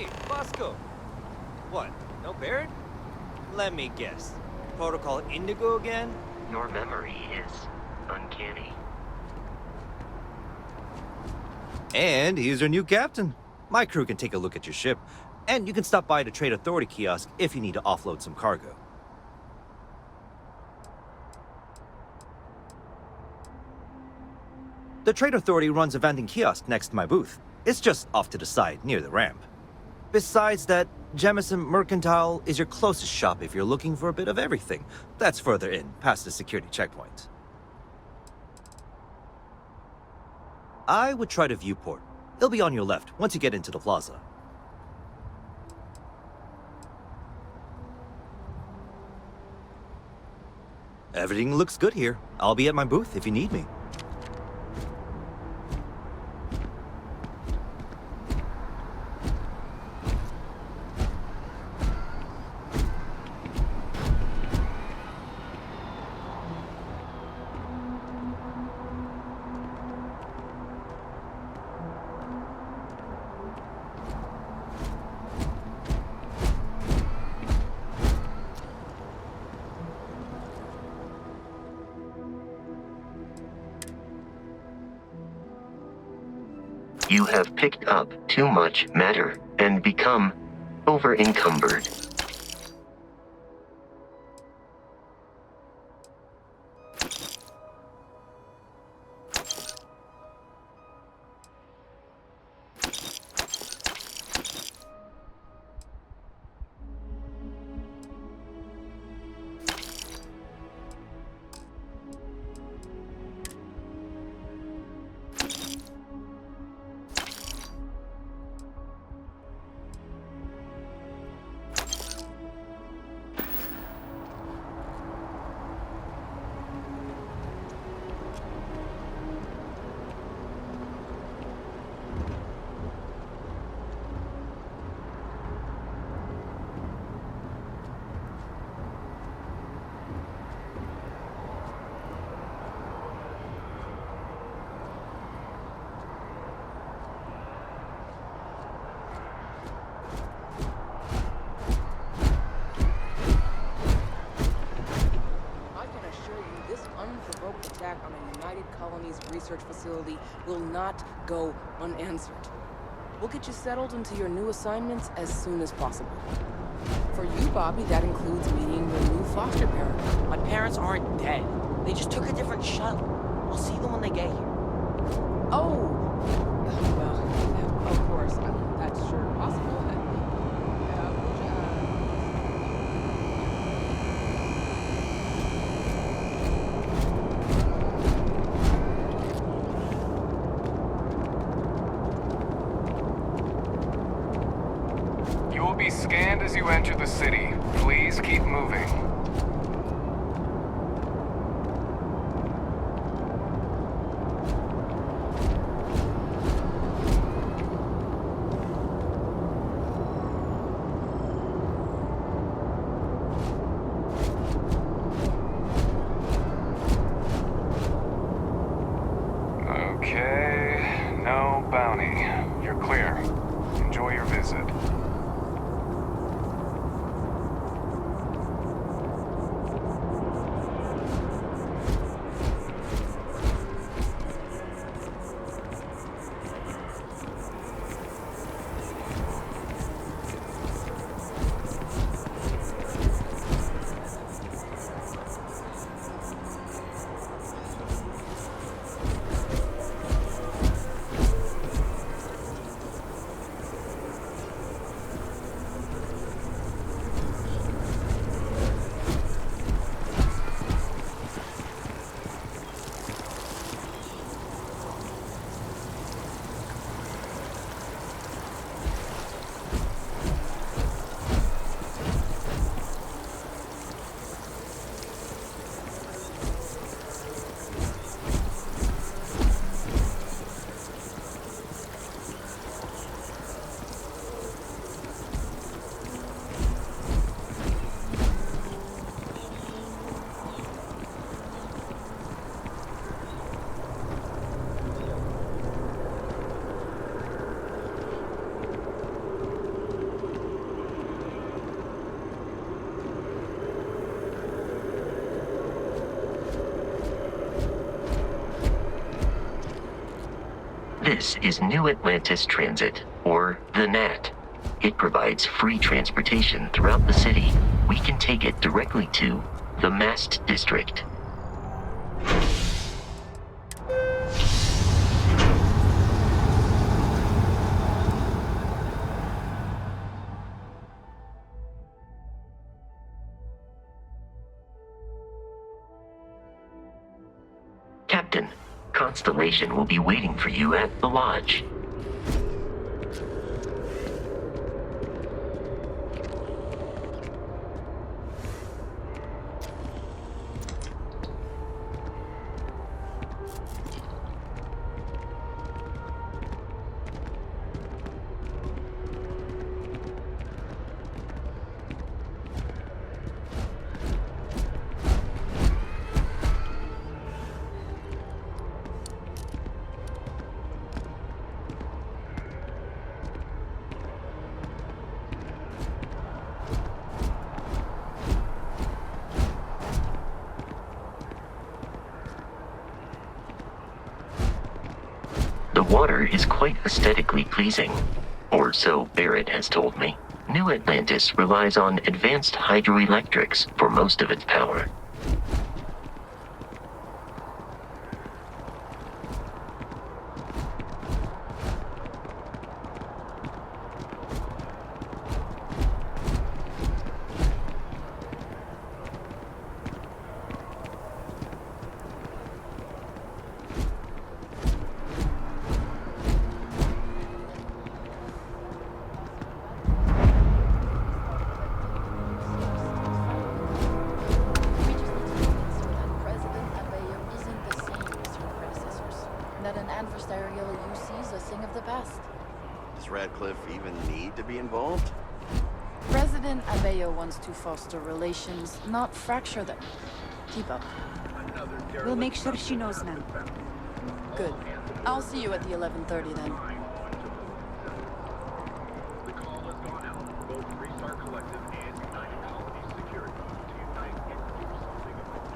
Hey, Bosco. What? No Baird? Let me guess. Protocol Indigo again? Your memory is uncanny. And he's our new captain. My crew can take a look at your ship, and you can stop by the Trade Authority kiosk if you need to offload some cargo. The Trade Authority runs a vending kiosk next to my booth. It's just off to the side, near the ramp. Besides that, Jemison Mercantile is your closest shop if you're looking for a bit of everything. That's further in, past the security checkpoint. I would try the viewport. It'll be on your left once you get into the plaza. Everything looks good here. I'll be at my booth if you need me. You have picked up too much matter and become over-encumbered. Attack on a United Colonies research facility will not go unanswered. We'll get you settled into your new assignments as soon as possible. For you, Bobby, that includes meeting your new foster parent. My parents aren't dead. They just took a different shuttle. I'll see them when they get here. Oh! Well, of course. That's sure possible. You will be scanned as you enter the city. Please keep moving. Okay, no bounty. You're clear. Enjoy your visit. Atlantis is New Atlantis Transit, or the NAT. It provides free transportation throughout the city. We can take it directly to the Mast District. Captain, Constellation will be waiting for you at the lodge. The water is quite aesthetically pleasing, or so Barrett has told me. New Atlantis relies on advanced hydroelectrics for most of its power. That an adversarial UC is a thing of the past. Does Radcliffe even need to be involved? President Abello wants to foster relations, not fracture them. Keep up. We'll make sure she knows, ma'am. Good. I'll see you at the 11:30 then. The call has gone out to both Restart Collective and United Colonies Security to unite and do something about it.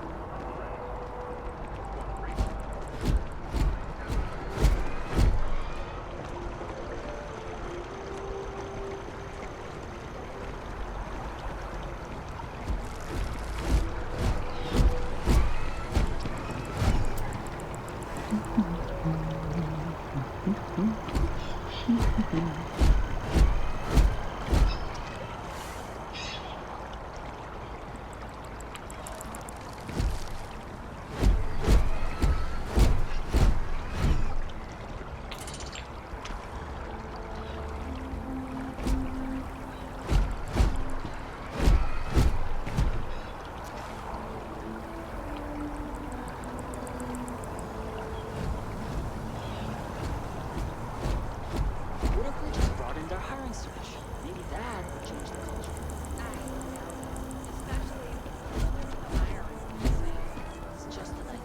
What if we just brought in their hiring search? Maybe that would change the culture. It's just an idea.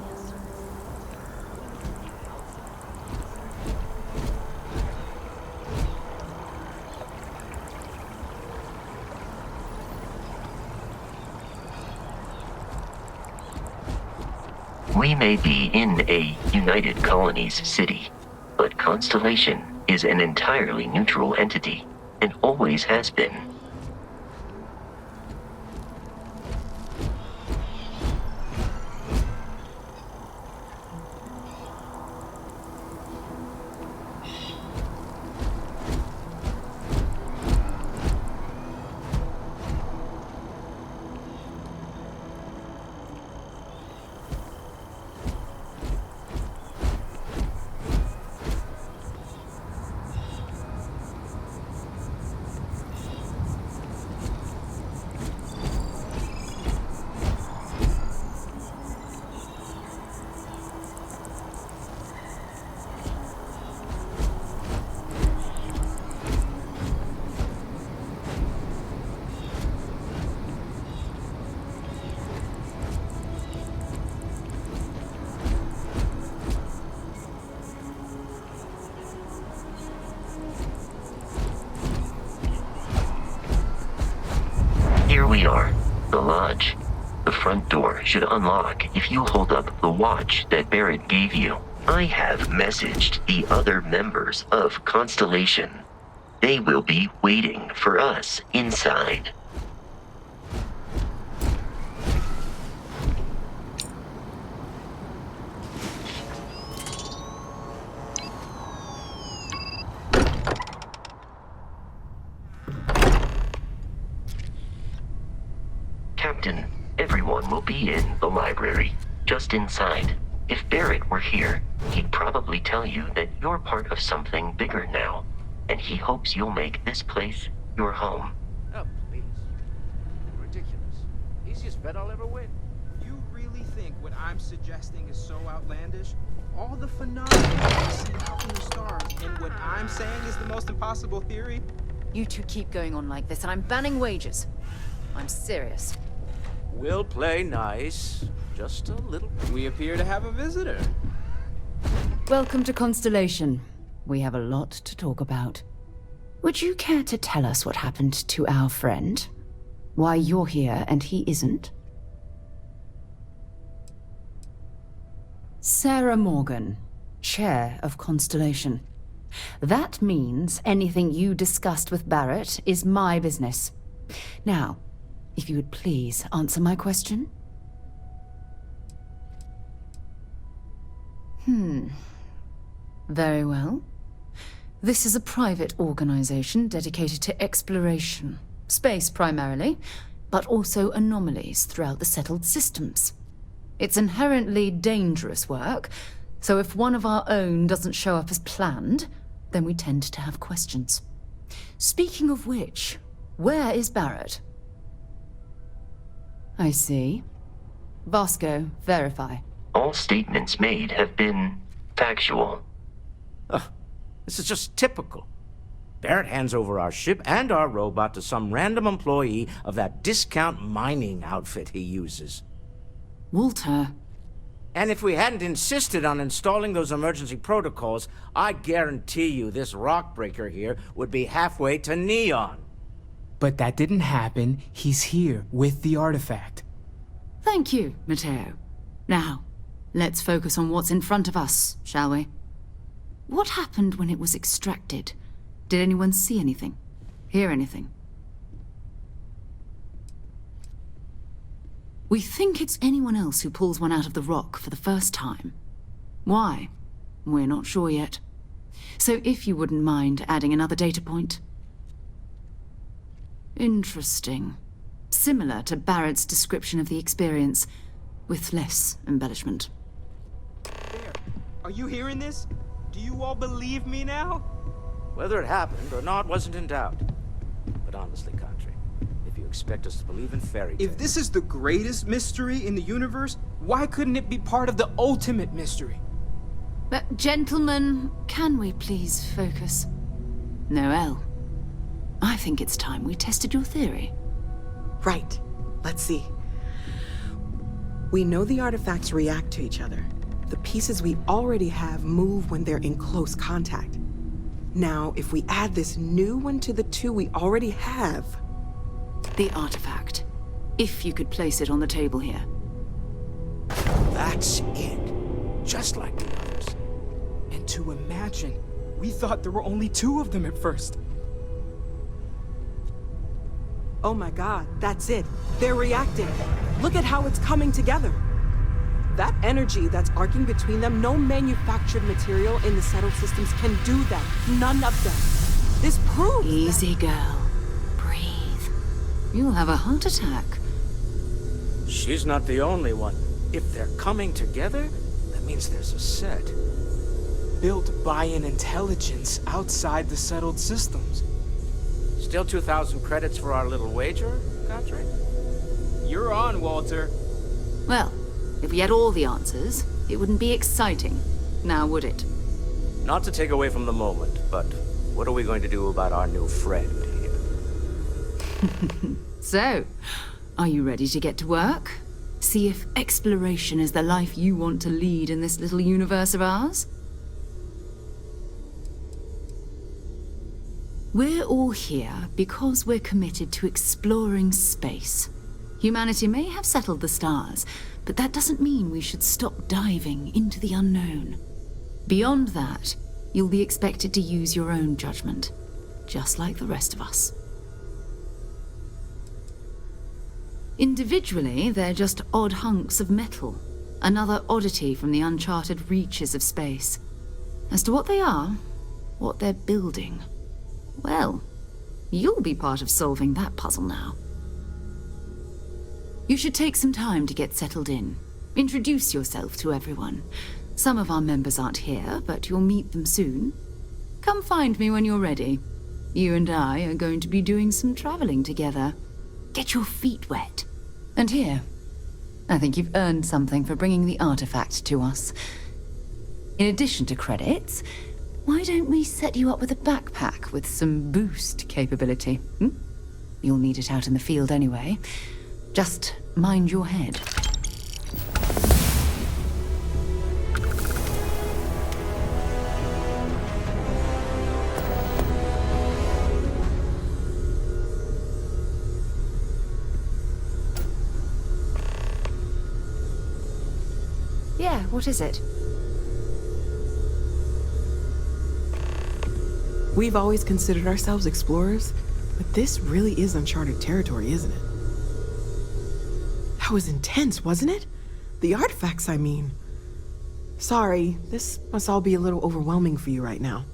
Yes, sir. We may be in a United Colonies city, but Constellation is an entirely neutral entity, and always has been. Here we are, the lodge. The front door should unlock if you hold up the watch that Barrett gave you. I have messaged the other members of Constellation. They will be waiting for us inside. Captain, everyone will be in the library, just inside. If Barrett were here, he'd probably tell you that you're part of something bigger now, and he hopes you'll make this place your home. Oh, please. Ridiculous. Easiest bet I'll ever win. You really think what I'm suggesting is so outlandish? All the phenomena we see out in the stars, and what I'm saying is the most impossible theory? You two keep going on like this, and I'm banning wagers. I'm serious. We'll play nice. Just a little. We appear to have a visitor. Welcome to Constellation. We have a lot to talk about. Would you care to tell us what happened to our friend? Why you're here and he isn't? Sarah Morgan, Chair of Constellation. That means anything you discussed with Barrett is my business. Now, if you would please answer my question. Very well. This is a private organization dedicated to exploration. Space primarily, but also anomalies throughout the settled systems. It's inherently dangerous work, so if one of our own doesn't show up as planned, then we tend to have questions. Speaking of which, where is Barrett? I see. Vasco, verify. All statements made have been factual. This is just typical. Barrett hands over our ship and our robot to some random employee of that discount mining outfit he uses. Walter. And if we hadn't insisted on installing those emergency protocols, I guarantee you this rock breaker here would be halfway to Neon. But that didn't happen. He's here with the artifact. Thank you, Matteo. Now, let's focus on what's in front of us, shall we? What happened when it was extracted? Did anyone see anything? Hear anything? We think it's anyone else who pulls one out of the rock for the first time. Why? We're not sure yet. So if you wouldn't mind adding another data point. Interesting. Similar to Barrett's description of the experience, with less embellishment. There. Are you hearing this? Do you all believe me now? Whether it happened or not wasn't in doubt. But honestly, Country, if you expect us to believe in fairy tales... If this is the greatest mystery in the universe, why couldn't it be part of the ultimate mystery? But, gentlemen, can we please focus? Noel, I think it's time we tested your theory. Right. Let's see. We know the artifacts react to each other. The pieces we already have move when they're in close contact. Now, if we add this new one to the two we already have... The artifact. If you could place it on the table here. That's it. Just like the others. And to imagine, we thought there were only 2 of them at first. Oh my god, that's it. They're reacting. Look at how it's coming together. That energy that's arcing between them, no manufactured material in the settled systems can do that. None of them. This proves Easy, girl. Breathe. You'll have a heart attack. She's not the only one. If they're coming together, that means there's a set. Built by an intelligence outside the settled systems. Still 2,000 credits for our little wager, Country? You're on, Walter. Well, if we had all the answers, it wouldn't be exciting, now would it? Not to take away from the moment, but what are we going to do about our new friend here? So, are you ready to get to work? See if exploration is the life you want to lead in this little universe of ours? We're all here because we're committed to exploring space. Humanity may have settled the stars, but that doesn't mean we should stop diving into the unknown. Beyond that, you'll be expected to use your own judgment, just like the rest of us. Individually, they're just odd hunks of metal, another oddity from the uncharted reaches of space. As to what they are, what they're building, well, you'll be part of solving that puzzle now. You should take some time to get settled in. Introduce yourself to everyone. Some of our members aren't here, but you'll meet them soon. Come find me when you're ready. You and I are going to be doing some traveling together. Get your feet wet. And here, I think you've earned something for bringing the artifact to us. In addition to credits, why don't we set you up with a backpack with some boost capability? You'll need it out in the field anyway. Just mind your head. Yeah, what is it? We've always considered ourselves explorers, but this really is uncharted territory, isn't it? That was intense, wasn't it? The artifacts, I mean. Sorry, this must all be a little overwhelming for you right now.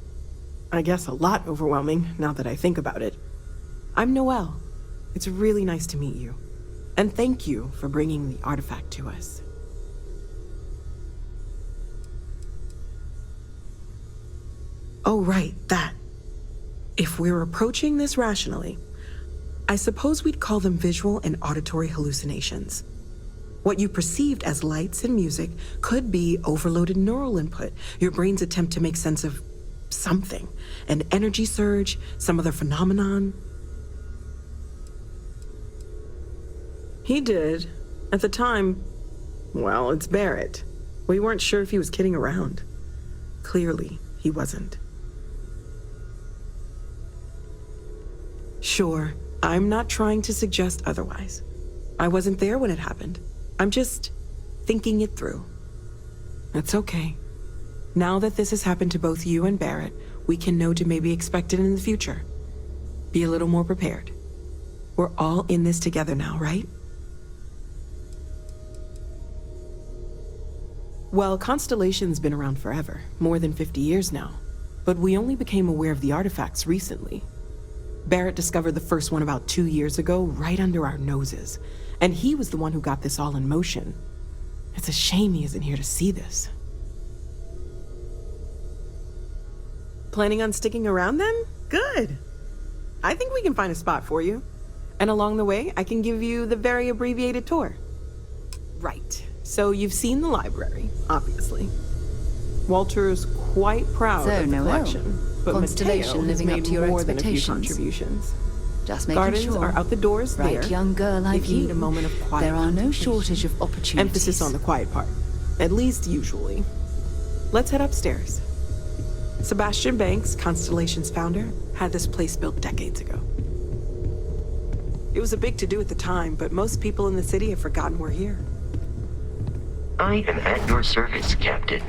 I guess a lot overwhelming, now that I think about it. I'm Noelle. It's really nice to meet you. And thank you for bringing the artifact to us. Oh, right, that. If we're approaching this rationally, I suppose we'd call them visual and auditory hallucinations. What you perceived as lights and music could be overloaded neural input, your brain's attempt to make sense of something, an energy surge, some other phenomenon. He did. At the time, well, it's Barrett. We weren't sure if he was kidding around. Clearly, he wasn't. Sure, I'm not trying to suggest otherwise. I wasn't there when it happened. I'm just thinking it through. It's okay. Now that this has happened to both you and Barrett, we can know to maybe expect it in the future. Be a little more prepared. We're all in this together now, right? Well, Constellation's been around forever, more than 50 years now. But we only became aware of the artifacts recently. Barrett discovered the first one about 2 years ago, right under our noses. And he was the one who got this all in motion. It's a shame he isn't here to see this. Planning on sticking around then? Good. I think we can find a spot for you. And along the way, I can give you the very abbreviated tour. Right. So you've seen the library, obviously. Walter's quite proud of the collection. But Constellation living up to your more than a few expectations. contributions. Just making Gardens sure. are out the doors Right, there. young girl like if you need a moment of quiet. There are no contemplation. shortage of opportunities. Emphasis on the quiet part. At least usually. Let's head upstairs. Sebastian Banks, Constellation's founder, had this place built decades ago. It was a big to-do at the time, but most people in the city have forgotten we're here. I am at your service, Captain.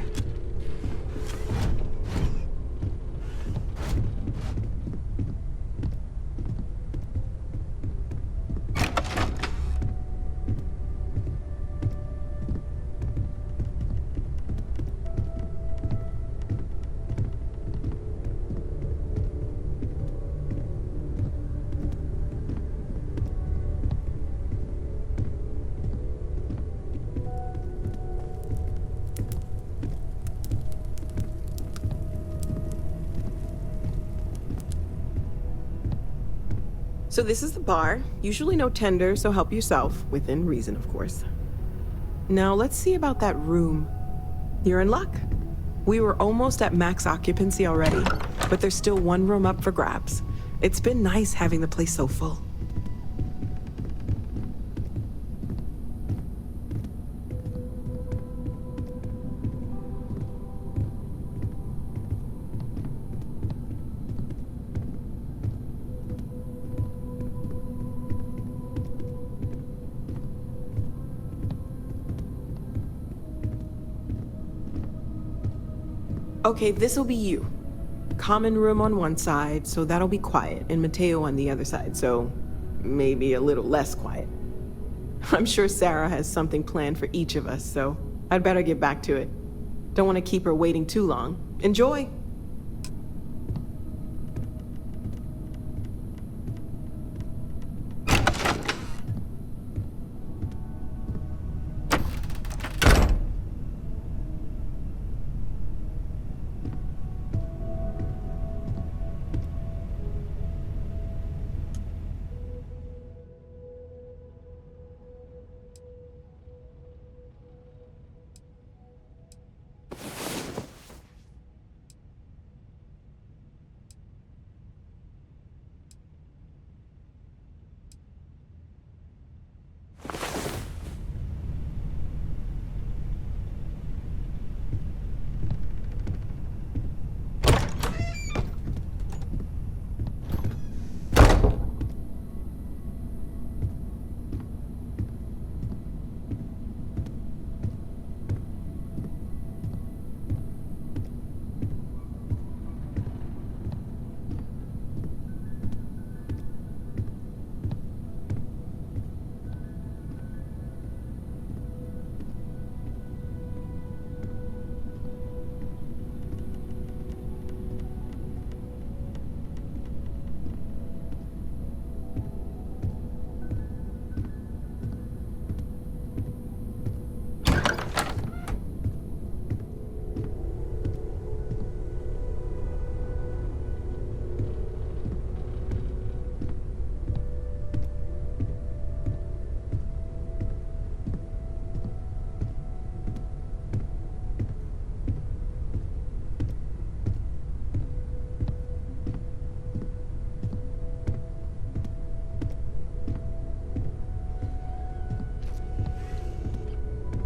So this is the bar. Usually no tender, so help yourself. Within reason, of course. Now let's see about that room. You're in luck. We were almost at max occupancy already, but there's still one room up for grabs. It's been nice having the place so full. Okay, this'll be you. Common room on one side, so that'll be quiet, and Mateo on the other side, so maybe a little less quiet. I'm sure Sarah has something planned for each of us, so I'd better get back to it. Don't want to keep her waiting too long. Enjoy!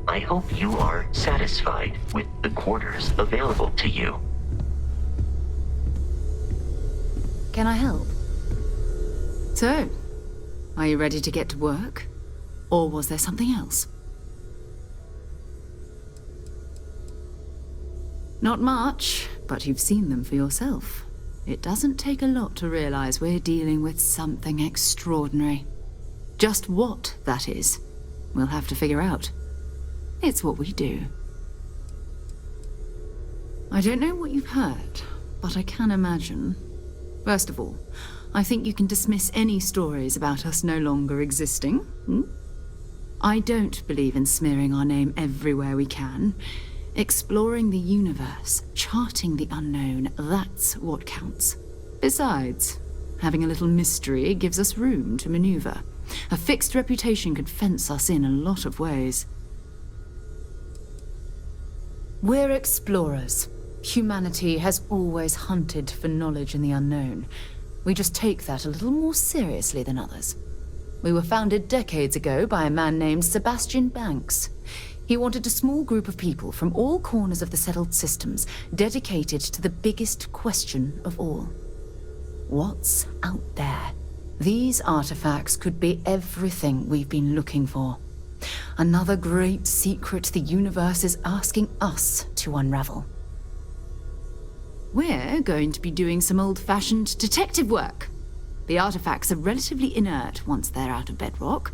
I hope you are satisfied with the quarters available to you. Can I help? So, are you ready to get to work? Or was there something else? Not much, but you've seen them for yourself. It doesn't take a lot to realize we're dealing with something extraordinary. Just what that is, we'll have to figure out. It's what we do. I don't know what you've heard, but I can imagine. First of all, I think you can dismiss any stories about us no longer existing. I don't believe in smearing our name everywhere we can. Exploring the universe, charting the unknown, that's what counts. Besides, having a little mystery gives us room to maneuver. A fixed reputation could fence us in a lot of ways. We're explorers. Humanity has always hunted for knowledge in the unknown. We just take that a little more seriously than others. We were founded decades ago by a man named Sebastian Banks. He wanted a small group of people from all corners of the settled systems dedicated to the biggest question of all. What's out there? These artifacts could be everything we've been looking for. Another great secret the universe is asking us to unravel. We're going to be doing some old-fashioned detective work. The artifacts are relatively inert once they're out of bedrock.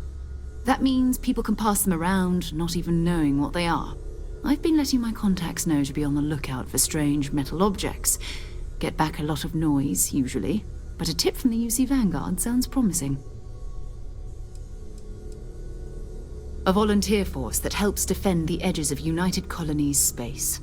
That means people can pass them around, not even knowing what they are. I've been letting my contacts know to be on the lookout for strange metal objects. Get back a lot of noise, usually, but a tip from the UC Vanguard sounds promising. A volunteer force that helps defend the edges of United Colonies space.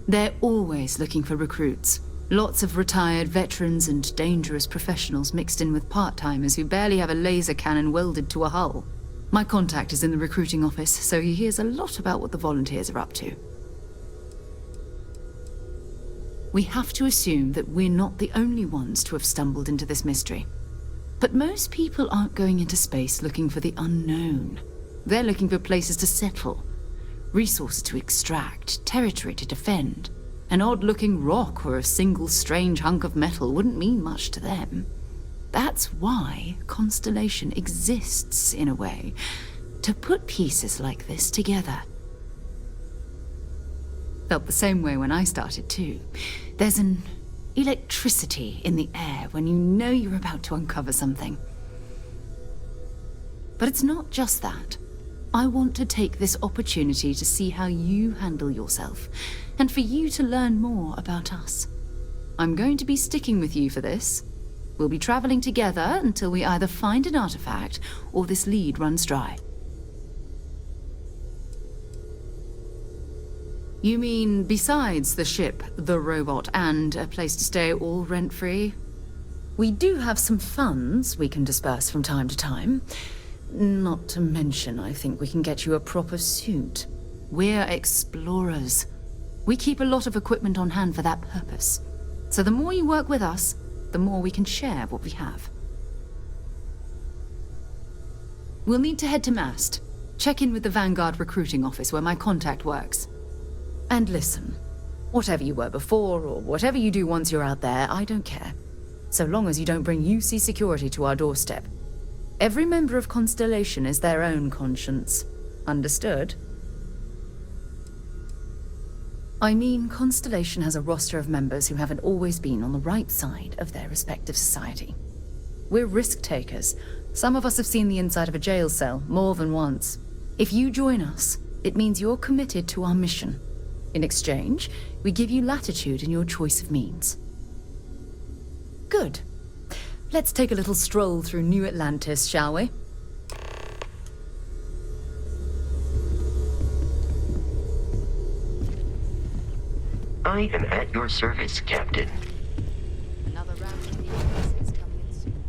They're always looking for recruits. Lots of retired veterans and dangerous professionals mixed in with part-timers who barely have a laser cannon welded to a hull. My contact is in the recruiting office, so he hears a lot about what the volunteers are up to. We have to assume that we're not the only ones to have stumbled into this mystery. But most people aren't going into space looking for the unknown. They're looking for places to settle, resources to extract, territory to defend. An odd-looking rock or a single strange hunk of metal wouldn't mean much to them. That's why Constellation exists, in a way, to put pieces like this together. Felt the same way when I started, too. There's an electricity in the air when you know you're about to uncover something. But it's not just that. I want to take this opportunity to see how you handle yourself, and for you to learn more about us. I'm going to be sticking with you for this. We'll be traveling together until we either find an artifact or this lead runs dry. You mean besides the ship, the robot, and a place to stay all rent-free? We do have some funds we can disperse from time to time. Not to mention, I think we can get you a proper suit. We're explorers. We keep a lot of equipment on hand for that purpose. So the more you work with us, the more we can share what we have. We'll need to head to Mast. Check in with the Vanguard recruiting office where my contact works. And listen, whatever you were before, or whatever you do once you're out there, I don't care. So long as you don't bring UC security to our doorstep. Every member of Constellation is their own conscience. Understood? I mean, Constellation has a roster of members who haven't always been on the right side of their respective society. We're risk takers. Some of us have seen the inside of a jail cell more than once. If you join us, it means you're committed to our mission. In exchange, we give you latitude in your choice of means. Good. Let's take a little stroll through New Atlantis, shall we? I am at your service, Captain. Another round of the is coming in soon.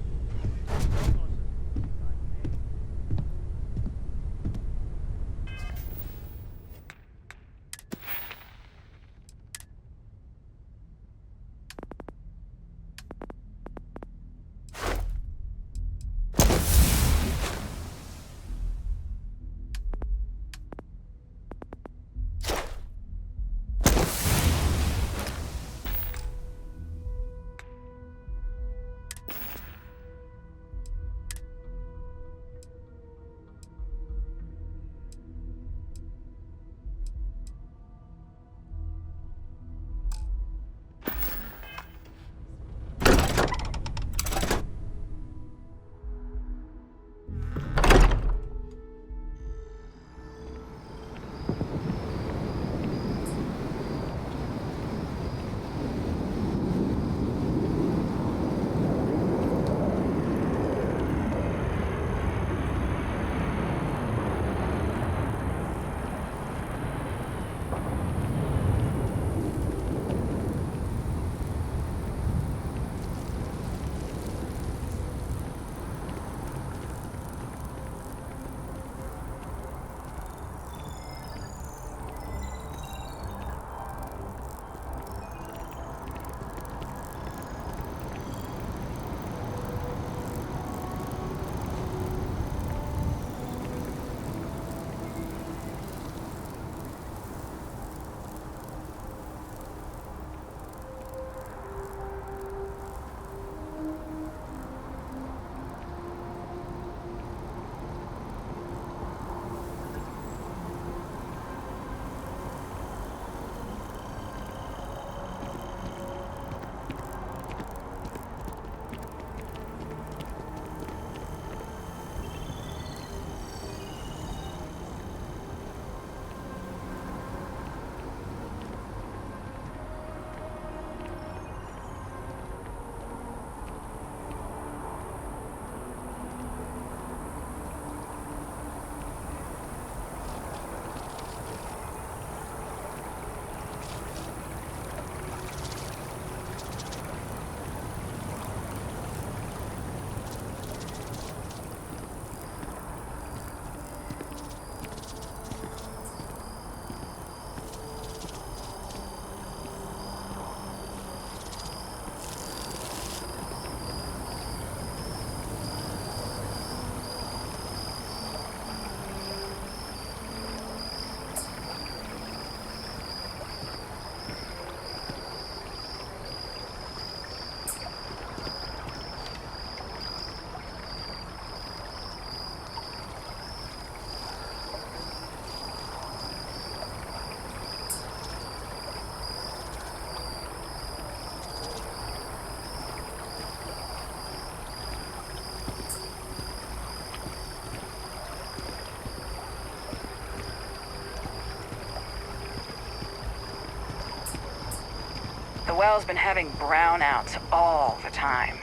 well's been having brownouts all the time.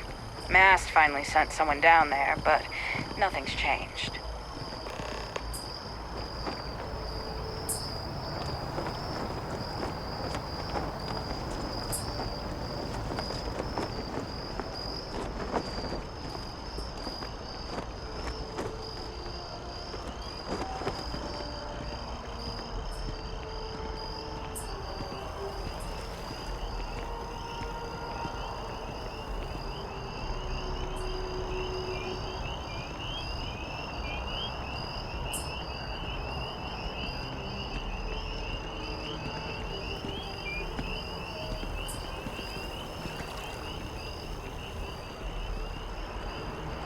Mast finally sent someone down there, but nothing's changed.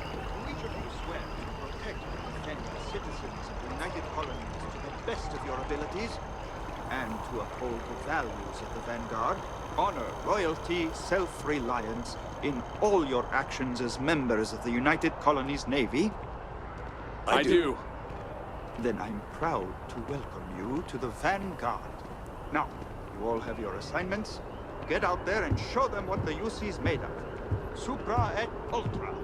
Do each of you swear to protect and defend the citizens of the United Colonies to the best of your abilities, and to uphold the values of the Vanguard, honor, loyalty, self-reliance in all your actions as members of the United Colonies Navy? I do. Then I'm proud to welcome you to the Vanguard. Now, you all have your assignments. Get out there and show them what the UC's made of. Supra et Ultra.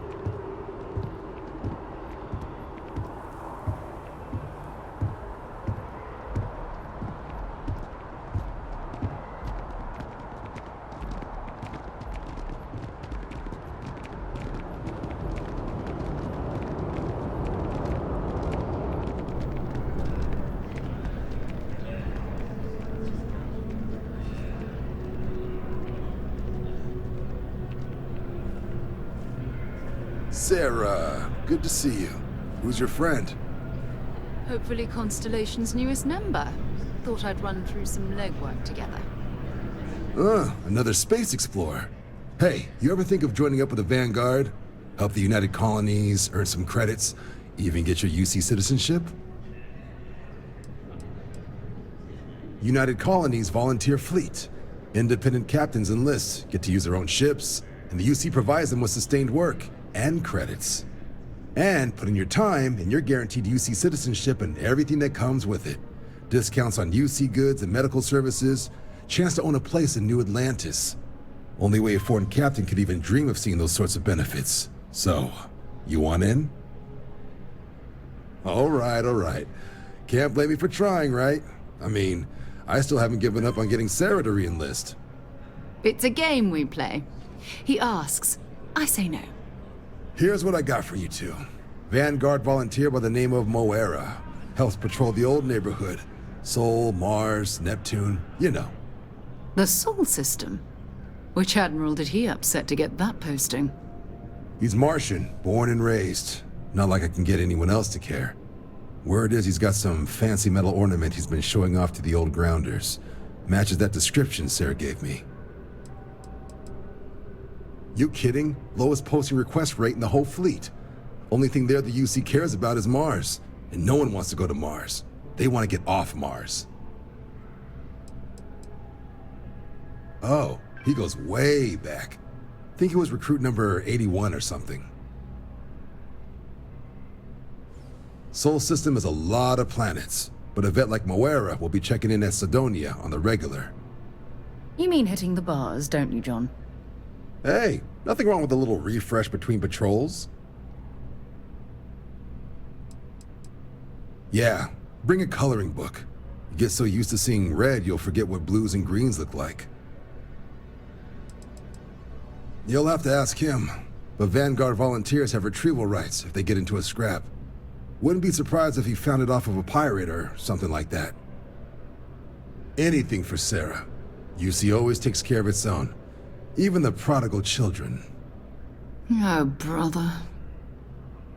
Sarah, good to see you. Who's your friend? Hopefully Constellation's newest member. Thought I'd run through some legwork together. Another space explorer. Hey, you ever think of joining up with the Vanguard? Help the United Colonies, earn some credits, even get your UC citizenship? United Colonies volunteer fleet. Independent captains enlist, get to use their own ships, and the UC provides them with sustained work and credits. And put in your time, and you're guaranteed UC citizenship and everything that comes with it. Discounts on UC goods and medical services, chance to own a place in New Atlantis. Only way a foreign captain could even dream of seeing those sorts of benefits. So, you want in? All right. Can't blame me for trying, right? I mean, I still haven't given up on getting Sarah to re-enlist. It's a game we play. He asks, I say no. Here's what I got for you two. Vanguard volunteer by the name of Moera. Helps patrol the old neighborhood. Sol, Mars, Neptune, you know. The Sol system? Which admiral did he upset to get that posting? He's Martian, born and raised. Not like I can get anyone else to care. Word is he's got some fancy metal ornament he's been showing off to the old grounders. Matches that description Sarah gave me. You kidding? Lowest posting request rate in the whole fleet. Only thing there the UC cares about is Mars. And no one wants to go to Mars. They want to get off Mars. Oh, he goes way back. Think he was recruit number 81 or something. Sol system has a lot of planets, but a vet like Moera will be checking in at Sidonia on the regular. You mean hitting the bars, don't you, John? Hey, nothing wrong with a little refresh between patrols. Yeah, bring a coloring book. You get so used to seeing red, you'll forget what blues and greens look like. You'll have to ask him, but Vanguard volunteers have retrieval rights if they get into a scrap. Wouldn't be surprised if he found it off of a pirate or something like that. Anything for Sarah. UC always takes care of its own. Even the prodigal children. Oh, brother.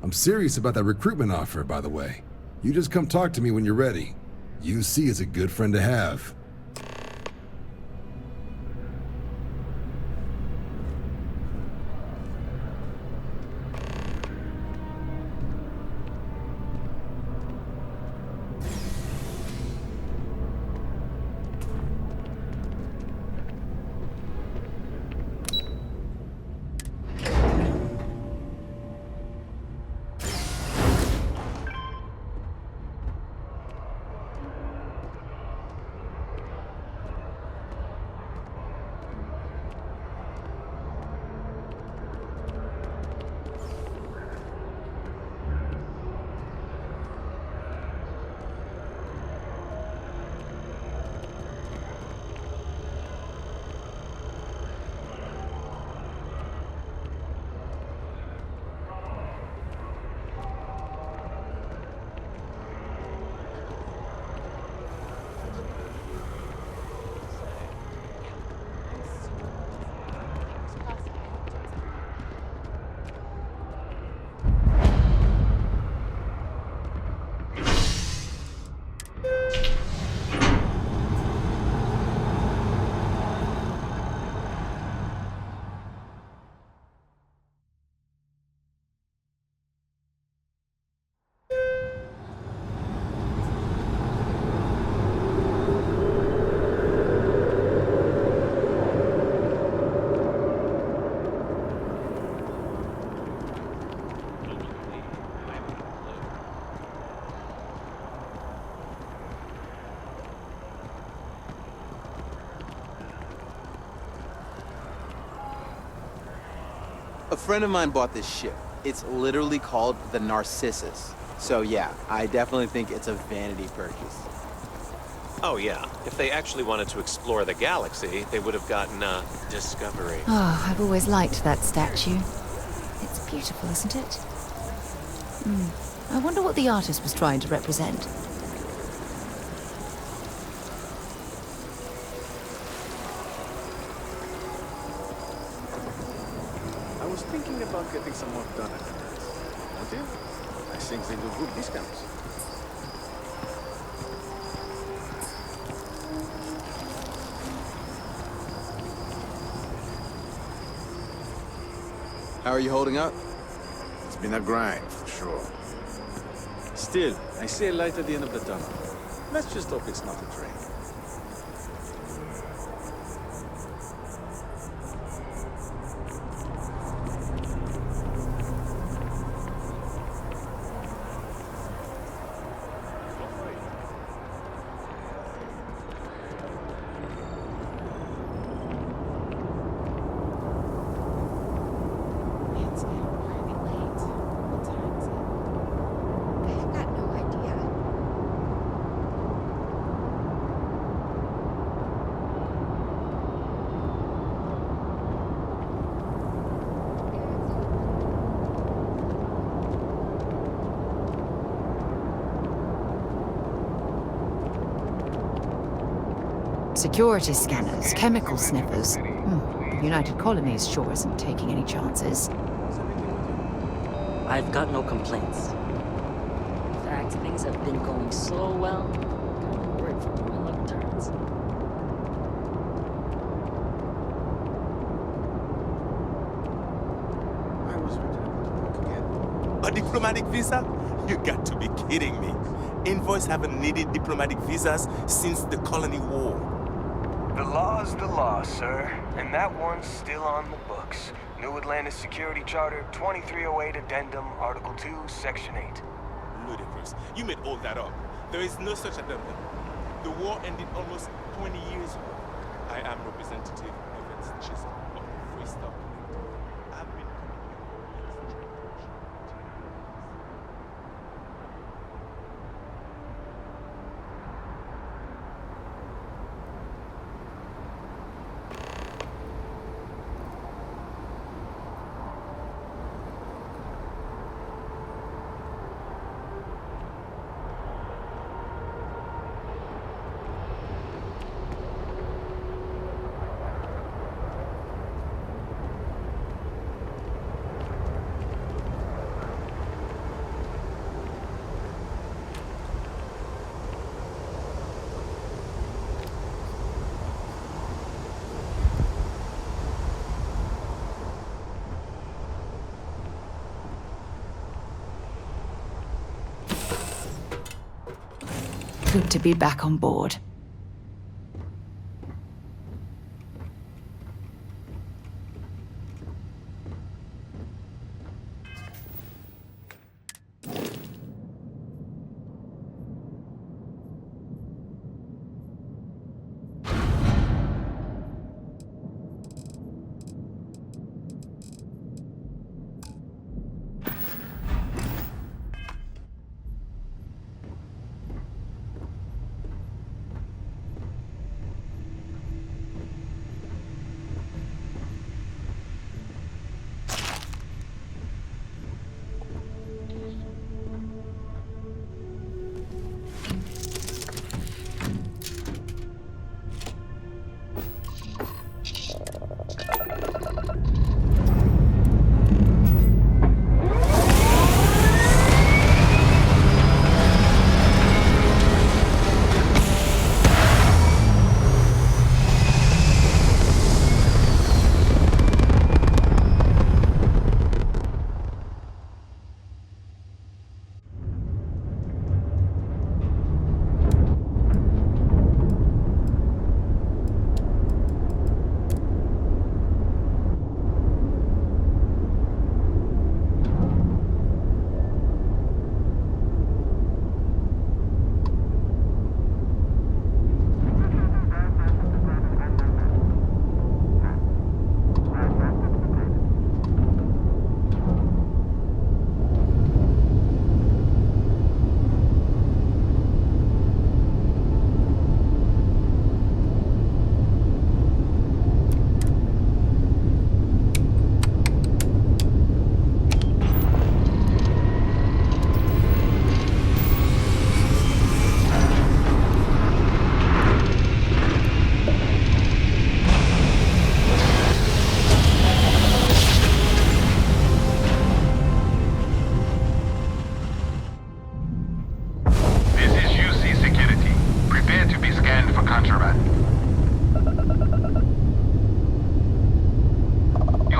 I'm serious about that recruitment offer, by the way. You just come talk to me when you're ready. UC is a good friend to have. A friend of mine bought this ship. It's literally called the Narcissus. So yeah, I definitely think it's a vanity purchase. Oh yeah, if they actually wanted to explore the galaxy, they would have gotten a Discovery. Oh, I've always liked that statue. It's beautiful, isn't it? I wonder what the artist was trying to represent. I was thinking about getting some work done at the place. Don't you? I think they do good discounts. How are you holding up? It's been a grind, for sure. Still, I see a light at the end of the tunnel. Let's just hope it's not a train. It's already late. What time is it? I've got no idea. Security scanners, chemical sniffers. The United Colonies sure isn't taking any chances. I've got no complaints. In fact, things have been going so well, I'm kind of worried for when my luck turns. I was ready to go to work again. A diplomatic visa? You got to be kidding me. Envoys haven't needed diplomatic visas since the Colony War. The law's the law, sir. And that one's still on the books. New Atlantis Security Charter, 2308 Addendum, Article 2, Section 8. Ludicrous. You made all that up. There is no such addendum. The war ended almost 20 years ago. I am representative Evans Chisholm of the Free Star Collective. I've been coming here for years. Good to be back on board.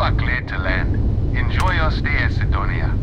are cleared to land. Enjoy your stay at Sidonia.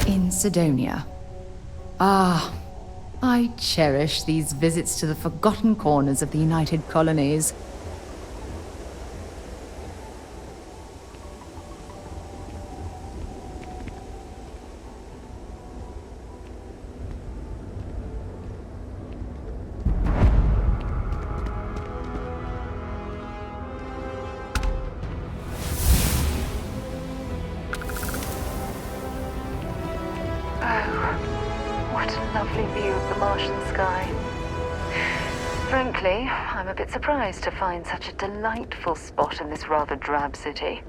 In Sidonia. Ah, I cherish these visits to the forgotten corners of the United Colonies. What a lovely view of the Martian sky. Frankly, I'm a bit surprised to find such a delightful spot in this rather drab city.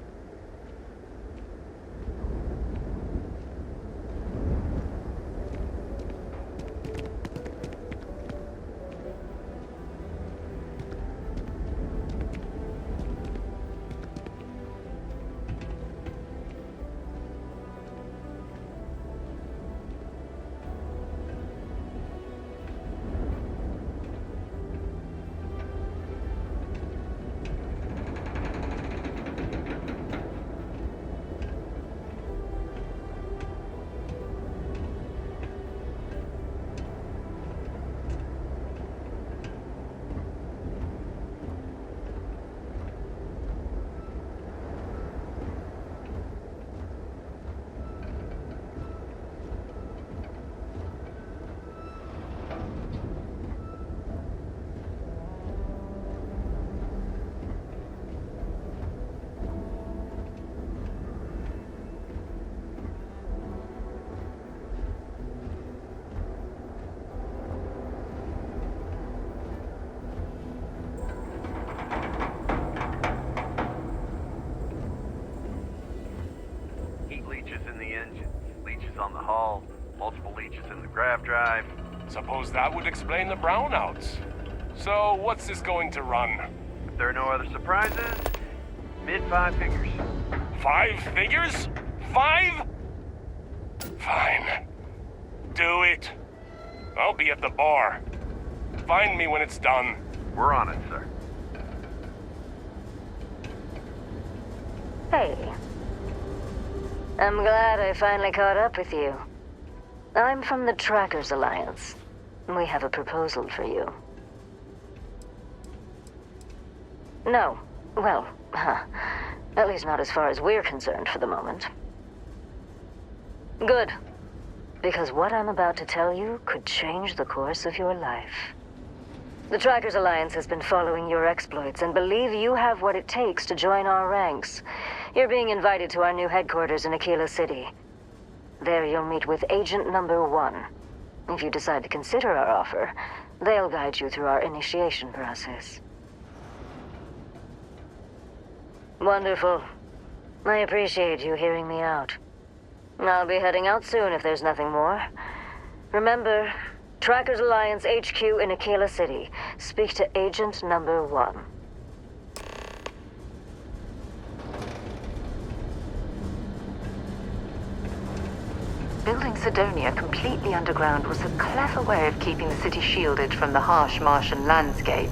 Leeches in the engine, leeches on the hull, multiple leeches in the grav drive. Suppose that would explain the brownouts. So, what's this going to run? If there are no other surprises, mid-five figures. 5 figures? 5? Fine. Do it. I'll be at the bar. Find me when it's done. We're on it, sir. Hey. I'm glad I finally caught up with you. I'm from the Trackers Alliance. We have a proposal for you. No. Well, at least not as far as we're concerned for the moment. Good. Because what I'm about to tell you could change the course of your life. The Trackers Alliance has been following your exploits and believe you have what it takes to join our ranks. You're being invited to our new headquarters in Aquila City. There you'll meet with Agent Number 1. If you decide to consider our offer, they'll guide you through our initiation process. Wonderful. I appreciate you hearing me out. I'll be heading out soon if there's nothing more. Remember, Trackers Alliance HQ in Aquila City. Speak to Agent Number 1. Building Sidonia completely underground was a clever way of keeping the city shielded from the harsh Martian landscape.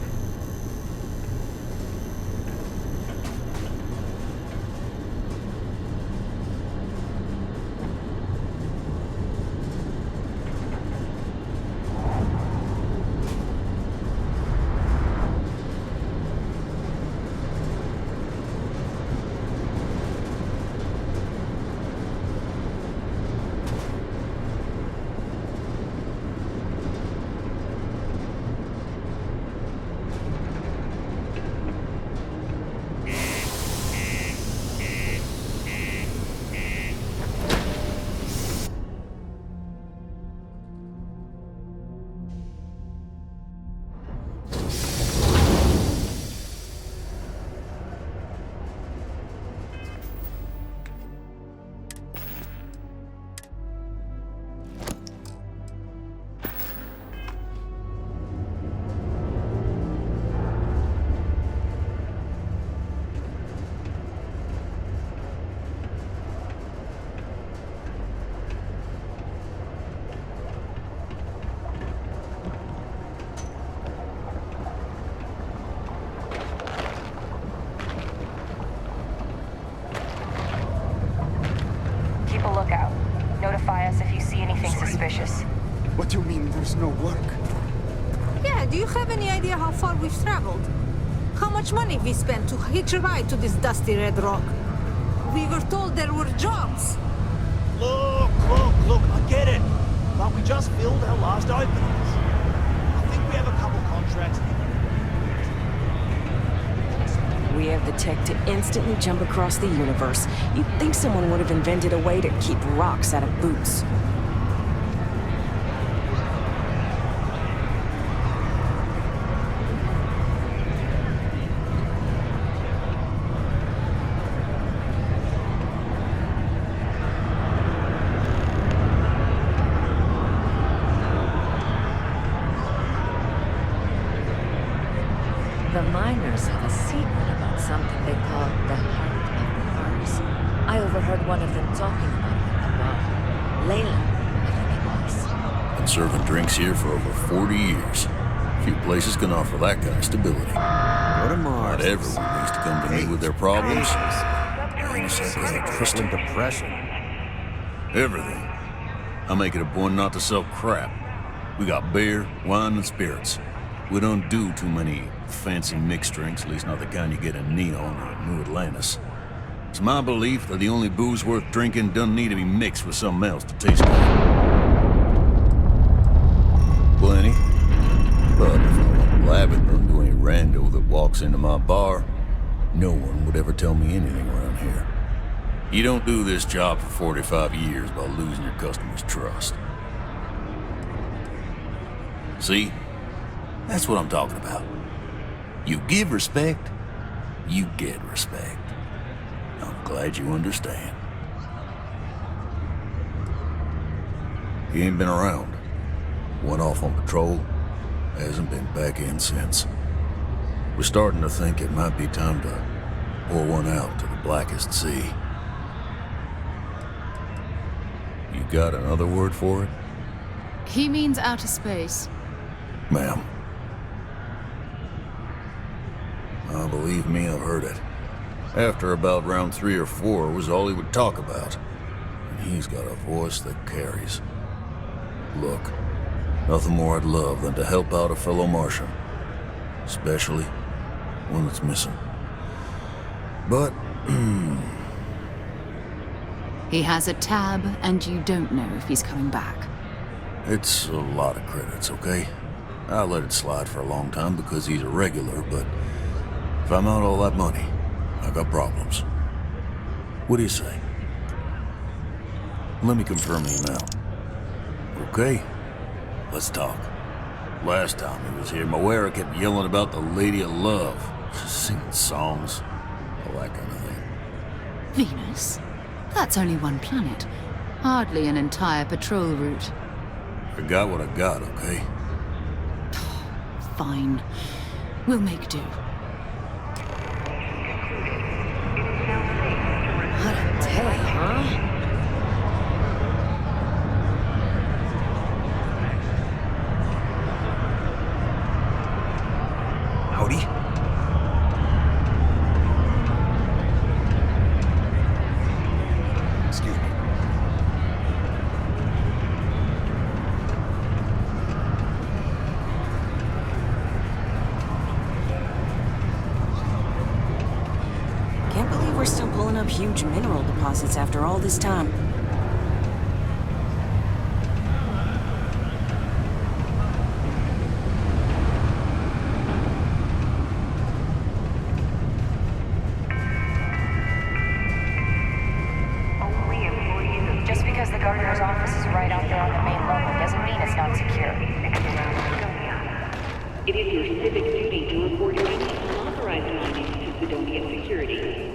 Keep a lookout. Notify us if you see anything suspicious. What do you mean there's no work? Yeah, do you have any idea how far we've traveled? How much money we spent to hitch a ride to this dusty red rock? We were told there were jobs. Look, I get it. But we just filled our last openings. I think we have a couple contracts. We have the tech to instantly jump across the universe. You'd think someone would have invented a way to keep rocks out of boots. The miners have a secret about something they call the Heart of the Mars. I overheard one of them talking about it at the bar. Layla, I think it was. Been serving drinks here for over 40 years. Few places can offer that kind of stability. Go to Mars. Not everyone needs to come to me with their problems. Crystal depression. Everything. I make it a point not to sell crap. We got beer, wine, and spirits. We don't do too many fancy mixed drinks, at least not the kind you get in Neon or New Atlantis. It's my belief that the only booze worth drinking doesn't need to be mixed with something else to taste good. Plenty. But if I'm blabbing to any rando that walks into my bar, no one would ever tell me anything around here. You don't do this job for 45 years by losing your customers' trust. See? That's what I'm talking about. You give respect, you get respect. I'm glad you understand. He ain't been around. Went off on patrol, hasn't been back in since. We're starting to think it might be time to pour one out to the blackest sea. You got another word for it? He means outer space. Ma'am. Believe me, I've heard it. After about round 3 or 4 was all he would talk about. And he's got a voice that carries. Look, nothing more I'd love than to help out a fellow Martian. Especially one that's missing. But, He has a tab, and you don't know if he's coming back. it's a lot of credits, okay? I let it slide for a long time because he's a regular, but if I'm out all that money, I got problems. What do you say? Let me confirm the amount. Okay? Let's talk. Last time he was here, Moira kept yelling about the Lady of Love. Singing songs. All that kind of thing. Venus? That's only one planet. Hardly an entire patrol route. I got what I got, okay? Fine. We'll make do. What a day, huh? Howdy. Excuse me. Can't believe we're still pulling up huge mineral deposits after all this time. Just because the governor's office is right out there on the main level doesn't mean it's not secure. It is your civic duty to report your unauthorized mining to Sidonia Security.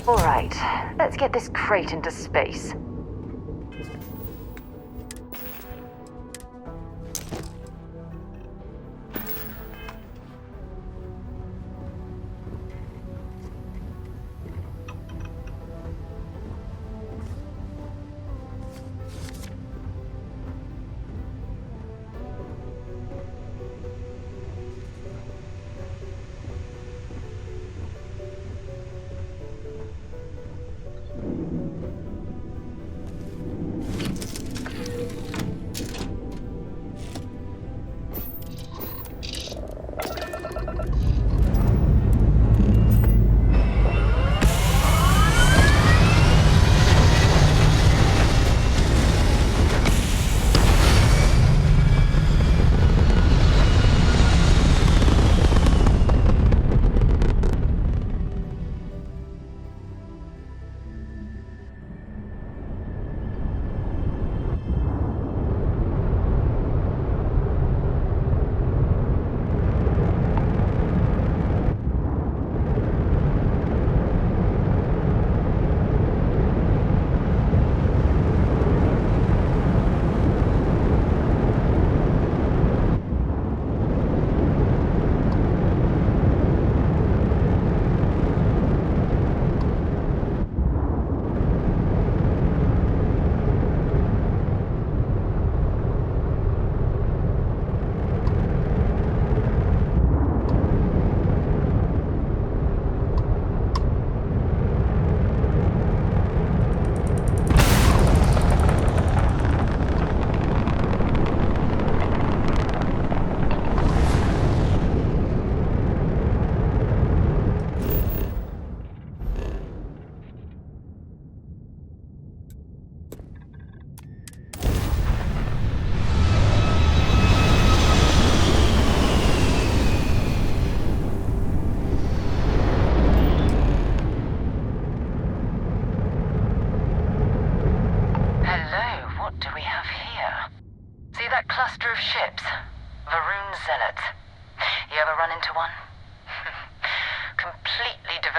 All right, let's get this crate into space.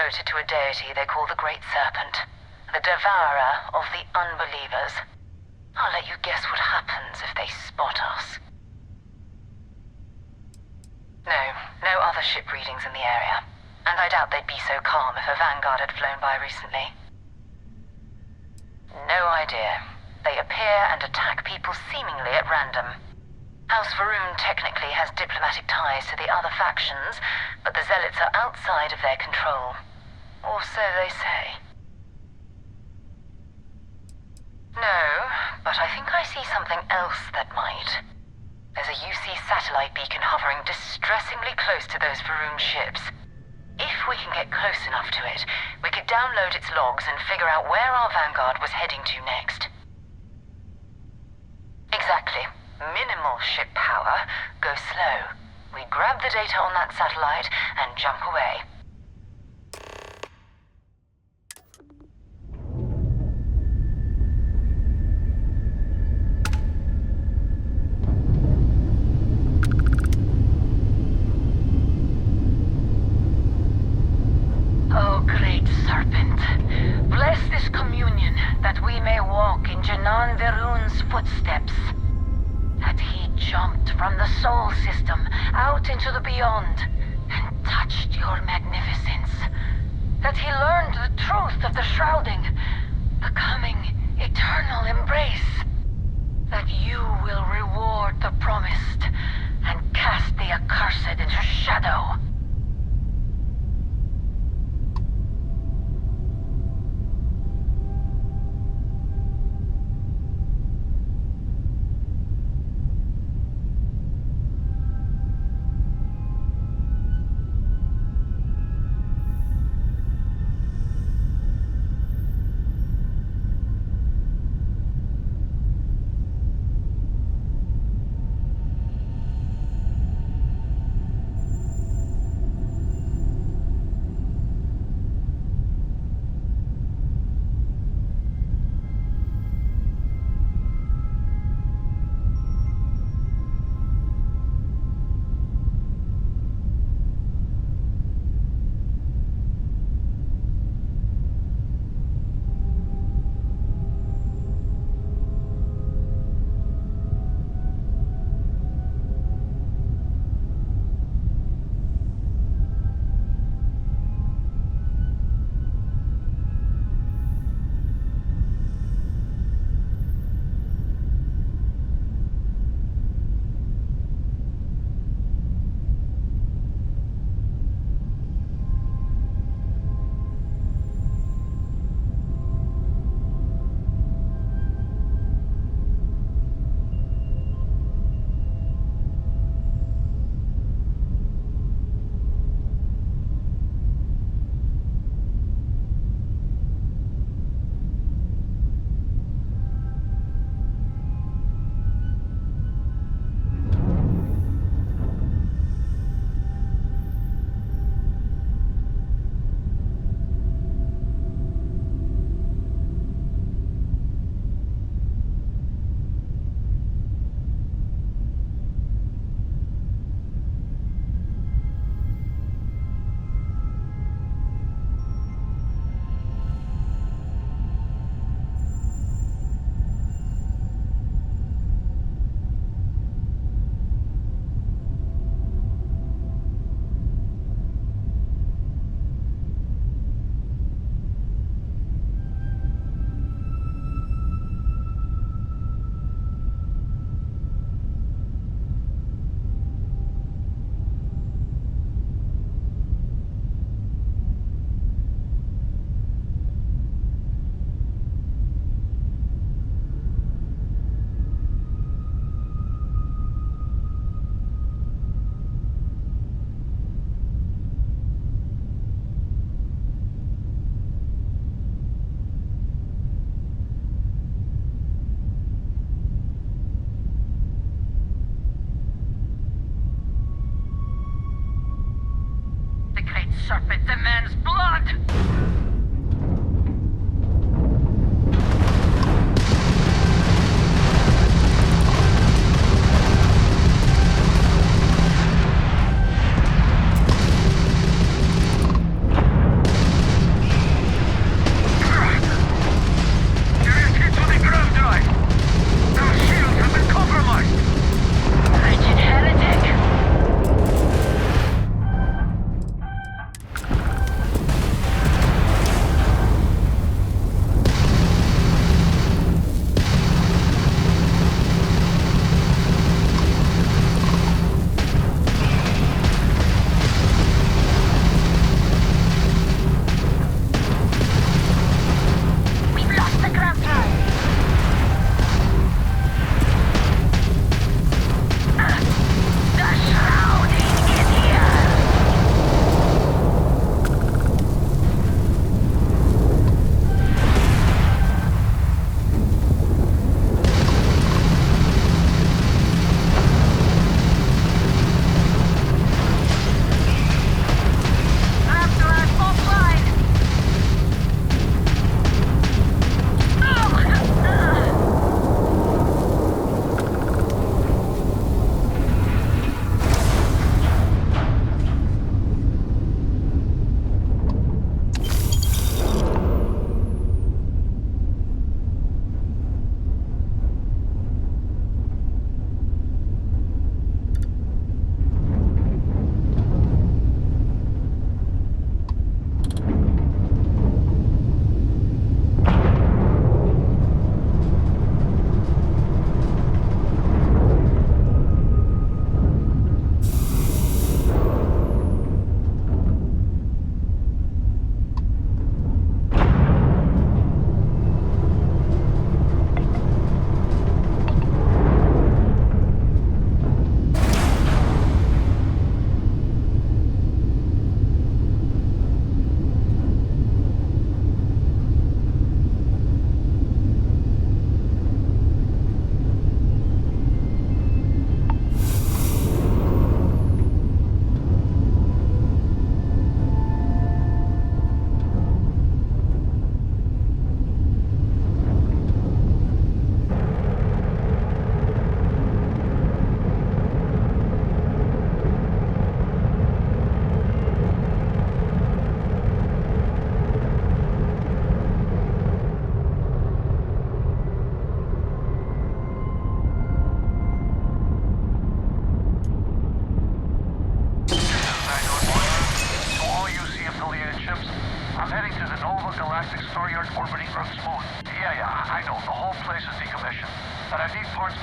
devoted to a deity they call the Great Serpent, the devourer of the unbelievers. I'll let you guess what happens if they spot us. No other ship readings in the area, and I doubt they'd be so calm if a Vanguard had flown by recently. No idea. They appear and attack people seemingly at random. House Varun technically has diplomatic ties to the other factions, but the Zealots are outside of their control. Or so they say. No, but I think I see something else that might. There's a UC satellite beacon hovering distressingly close to those Varun ships. If we can get close enough to it, we could download its logs and figure out where our Vanguard was heading to next. Exactly. Minimal ship power. Go slow. We grab the data on that satellite and jump away. Oh, great serpent, bless this communion that we may walk in Janan Verun's footsteps. That he jumped from the soul system out into the beyond and touched your magnificence. That he learned the truth of the shrouding, the coming eternal embrace. That you will reward the promised and cast the accursed into shadow. Serpent demands blood!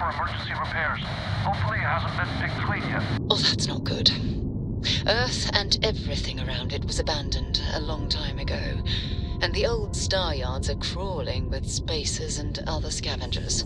for emergency repairs. Hopefully it hasn't been picked clean yet. Oh, that's not good. Earth and everything around it was abandoned a long time ago, and the old star yards are crawling with spacers and other scavengers.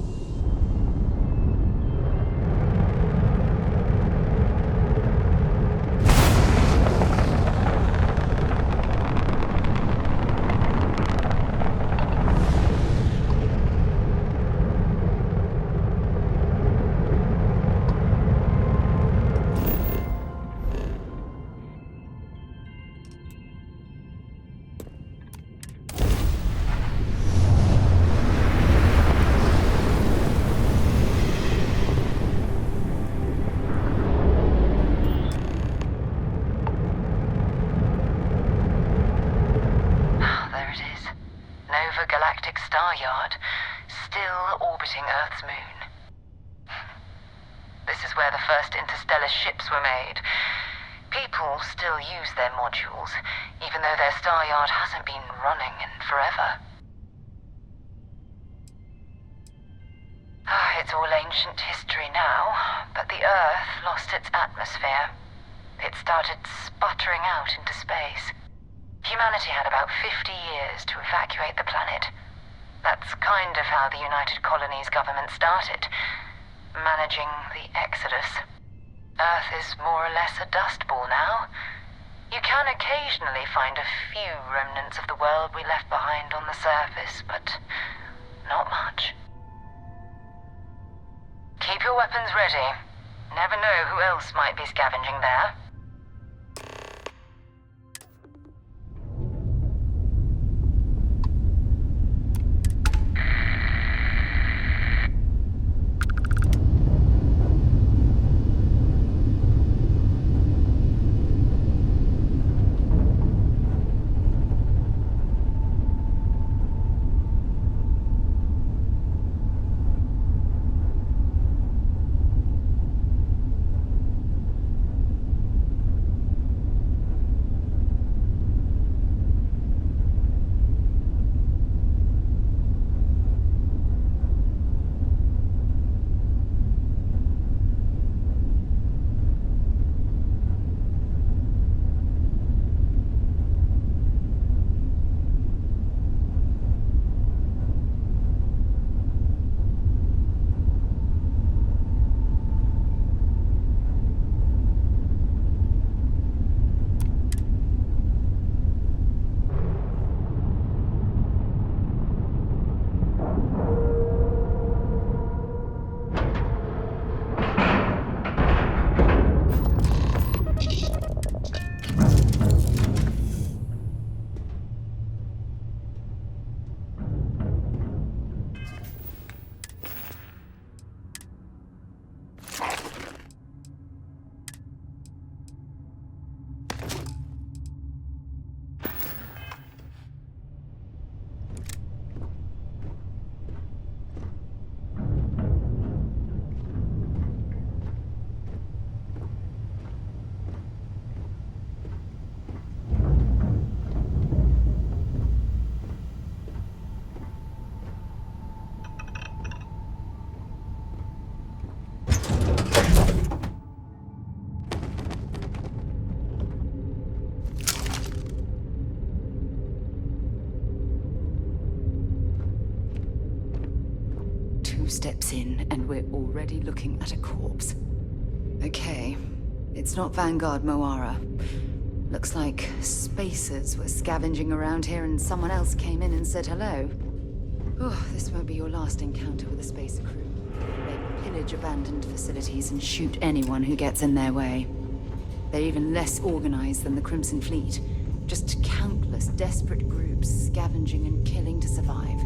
Galactic Star Yard, still orbiting Earth's moon. This is where the first interstellar ships were made. People still use their modules, even though their star yard hasn't been running in forever. It's all ancient history now, but the Earth lost its atmosphere. It started sputtering out into space. Humanity had about 50 years to evacuate the planet. That's kind of how the United Colonies government started, managing the exodus. Earth is more or less a dust ball now. You can occasionally find a few remnants of the world we left behind on the surface, but not much. Keep your weapons ready. Never know who else might be scavenging there. Steps in, and we're already looking at a corpse. Okay, it's not Vanguard Moara. Looks like spacers were scavenging around here and someone else came in and said hello. Oh, this won't be your last encounter with a spacer crew. They pillage abandoned facilities and shoot anyone who gets in their way. They're even less organized than the Crimson Fleet. Just countless desperate groups scavenging and killing to survive.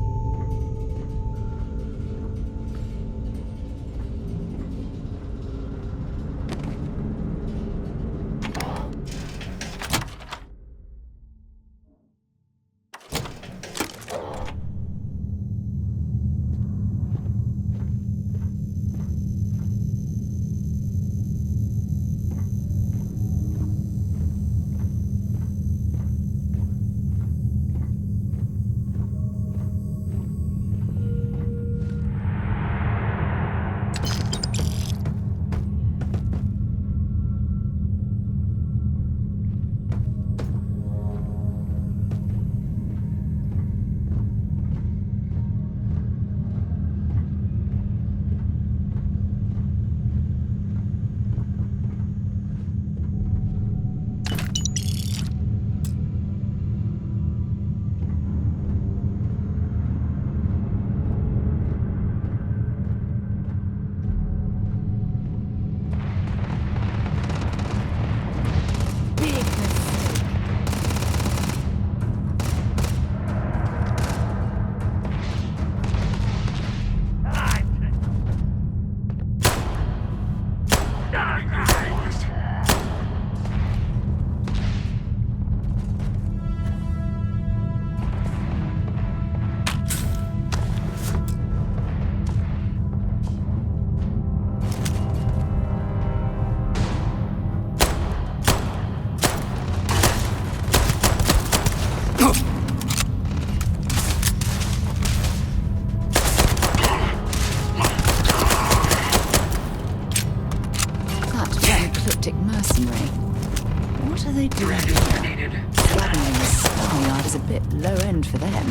is a bit low end for them.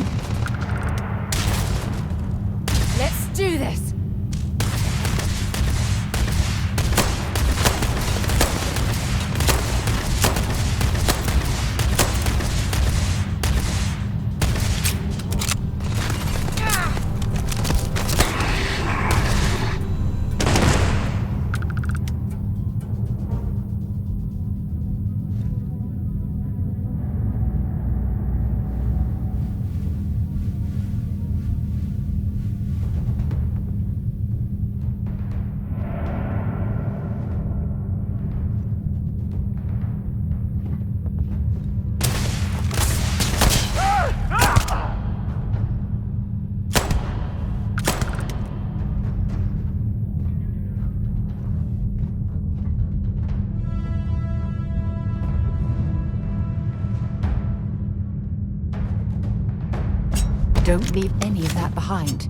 Let's do this! Don't leave any of that behind.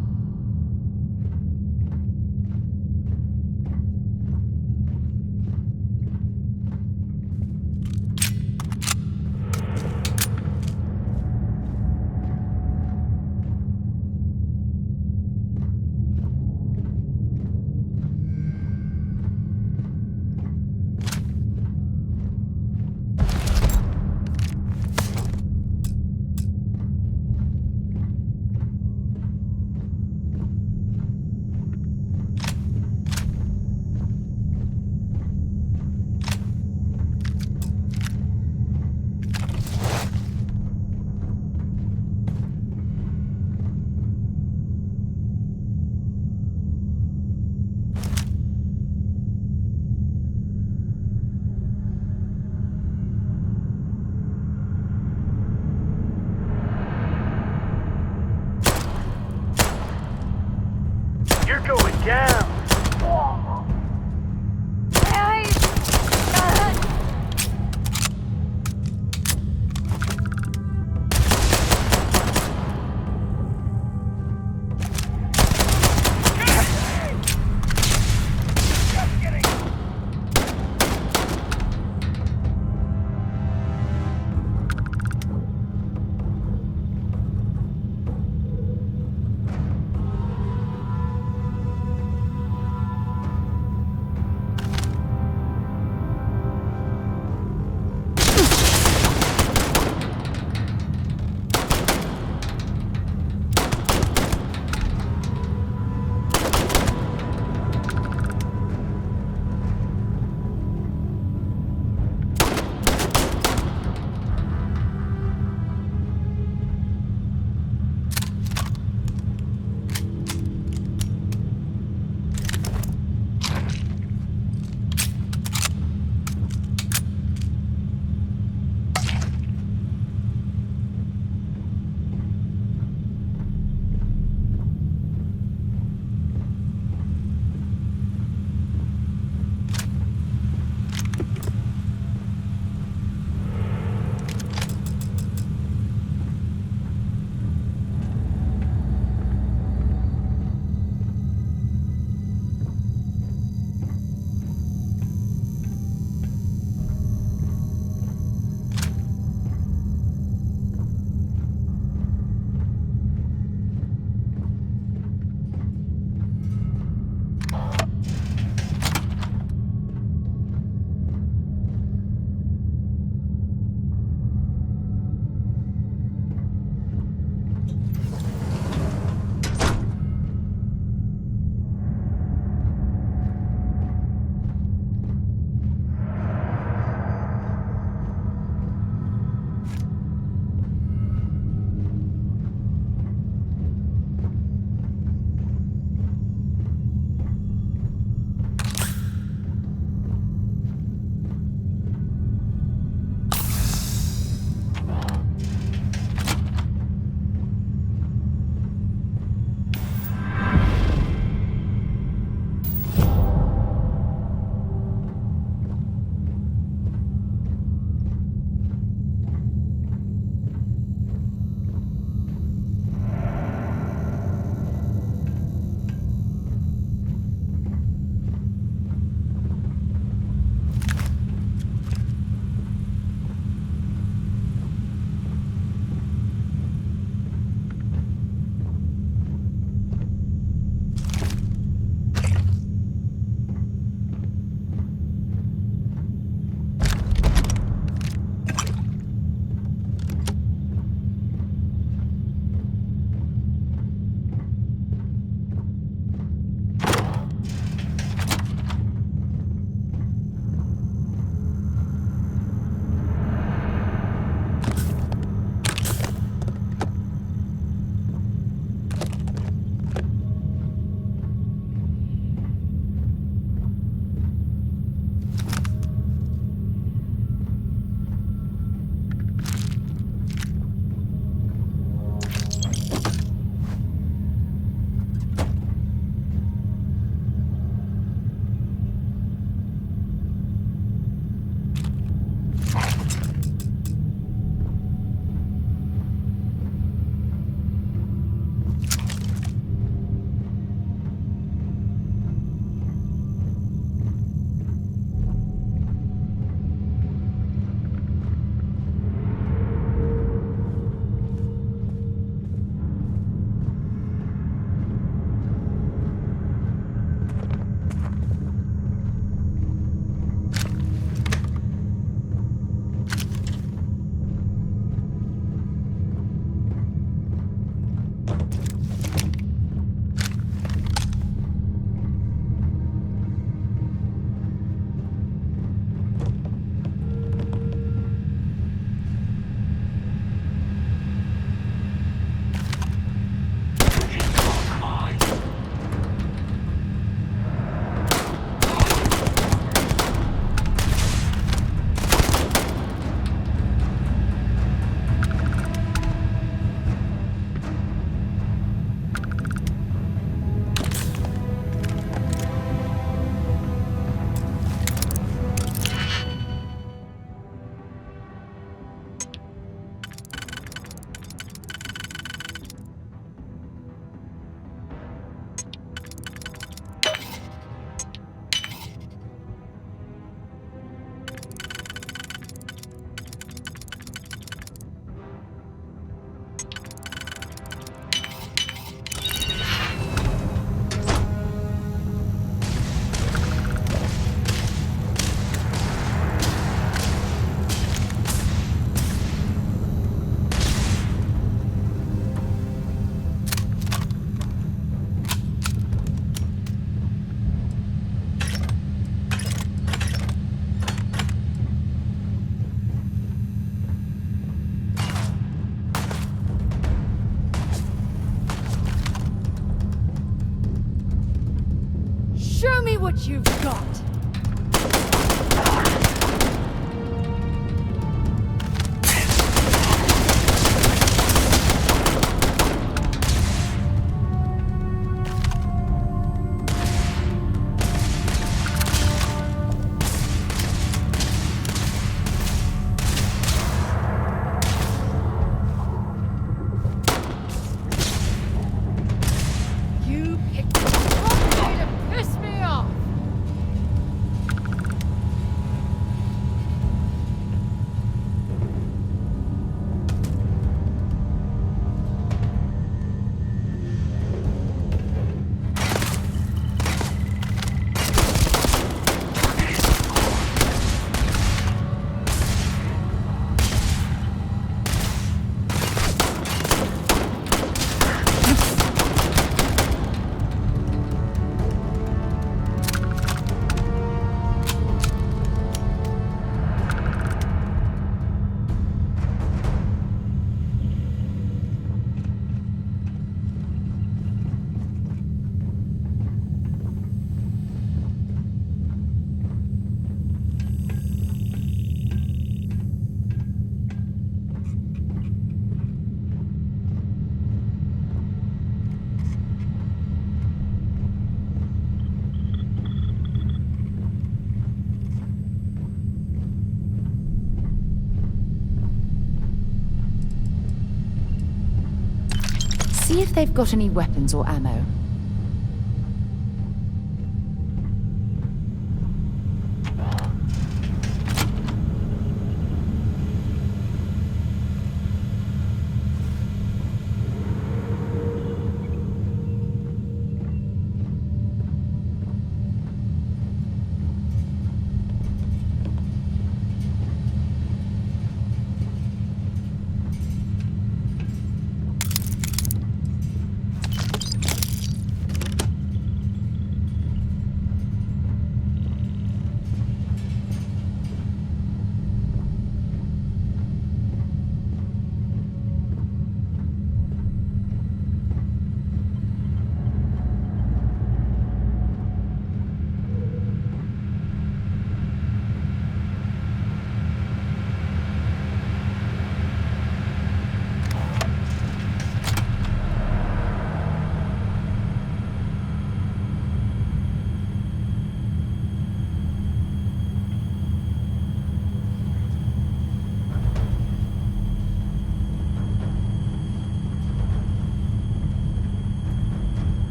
what you've got. You picked the wrong way to piss me off! See if they've got any weapons or ammo.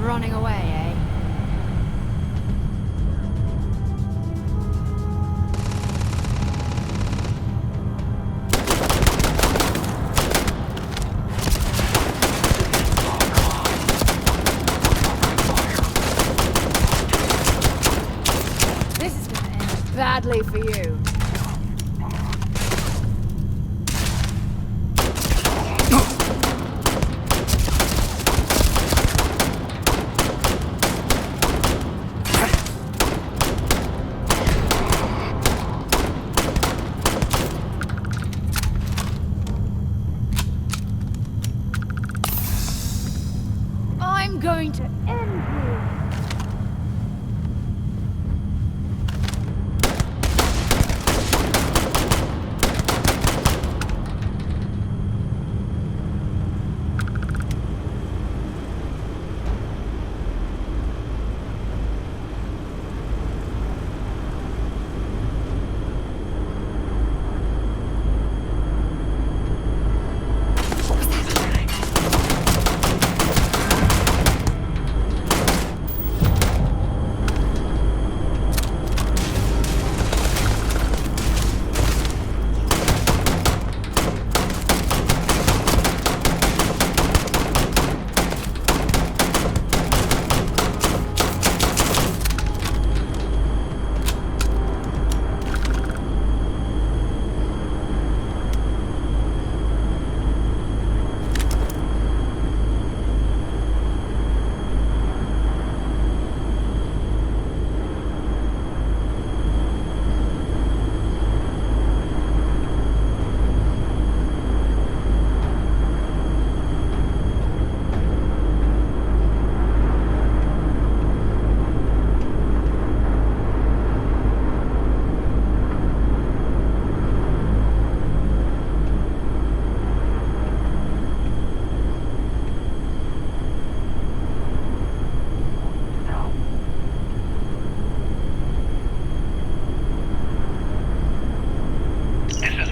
Running away, eh? This is gonna end badly for you. I'm going to end you.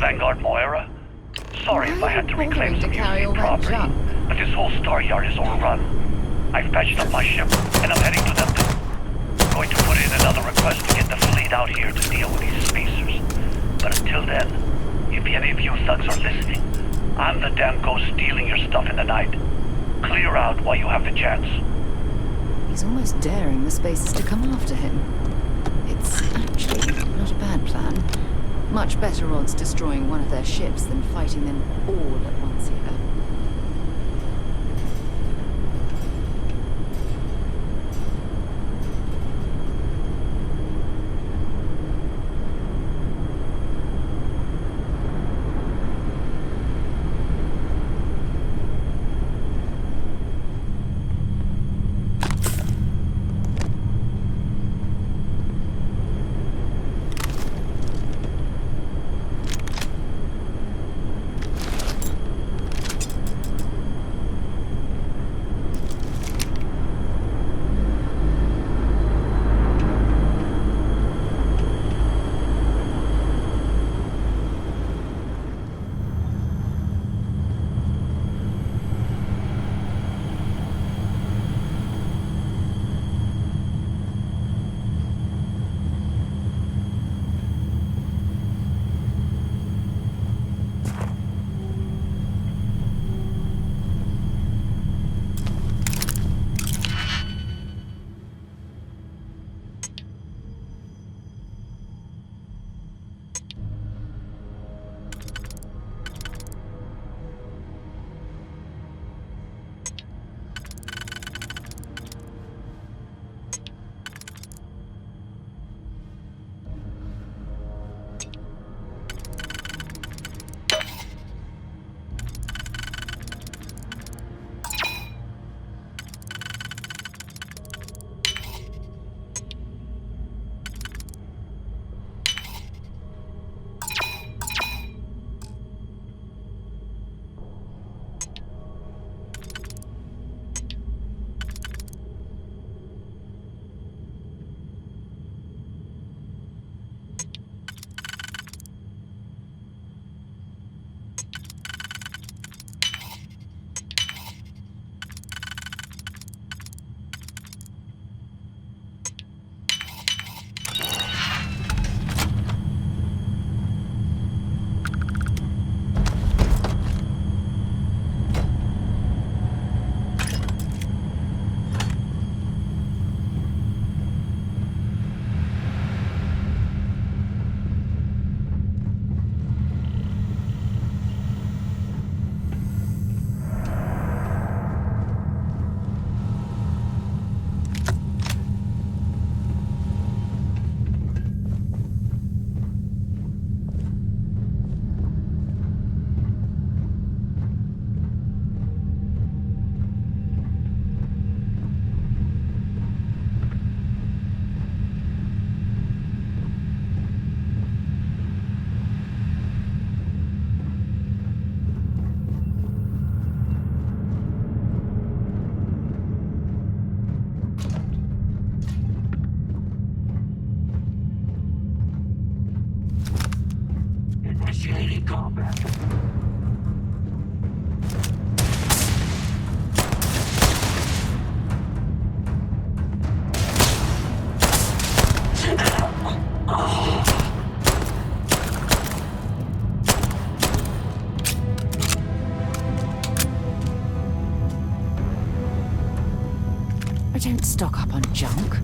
Vanguard Moira? Sorry if I had to reclaim some carry all UC that property, junk. but this whole star yard is overrun. I've patched up my ship, and I'm heading to them. I'm going to put in another request to get the fleet out here to deal with these spacers. But until then, if any of you thugs are listening, I'm the damn ghost stealing your stuff in the night. Clear out while you have the chance. He's almost daring the spacers to come after him. It's actually not a bad plan. Much better odds destroying one of their ships than fighting them all at once here. Initiating combat. I don't stock up on junk.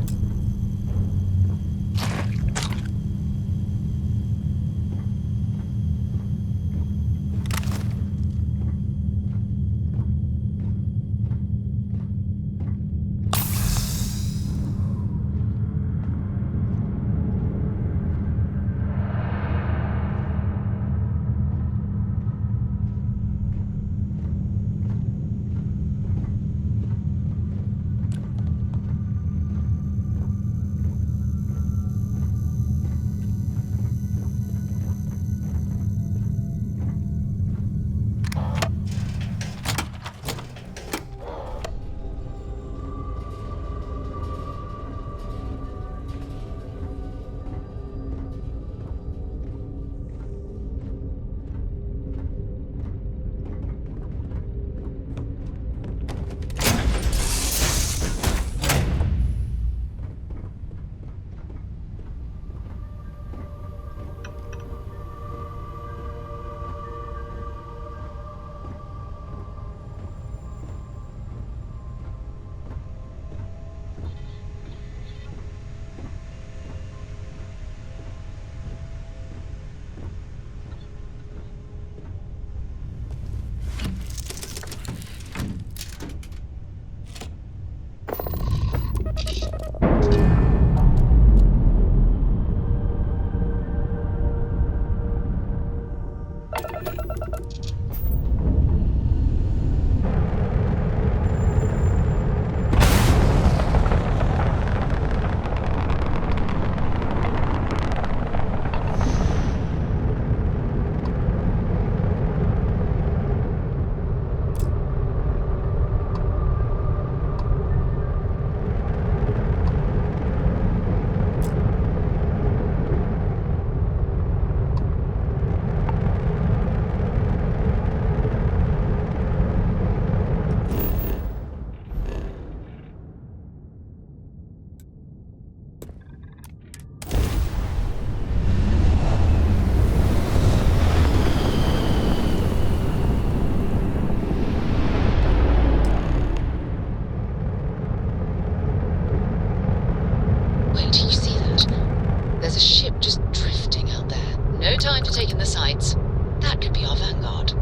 No time to take in the sights. That could be our vanguard.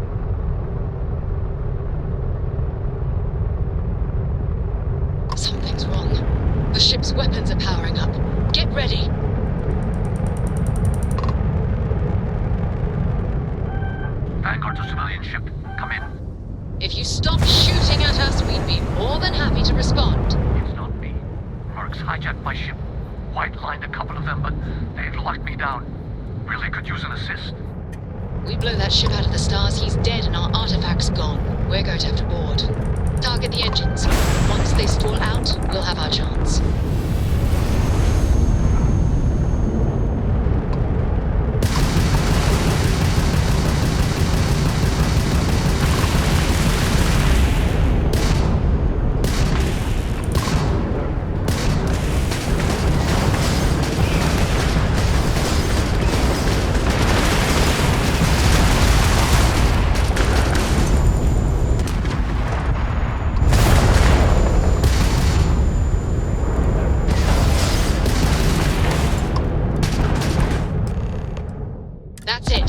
Something's wrong. The ship's weapons are powering up. Get ready. Vanguard to civilian ship. Come in. If you stop shooting at us, we'd be more than happy to respond. It's not me. Mercs hijacked my ship. White-lined a couple of them, but they've locked me down. Really could use an assist. We blow that ship out of the stars, he's dead and our artifact's gone. We're going to have to board. Target the engines. Once they stall out, we'll have our chance. That's it.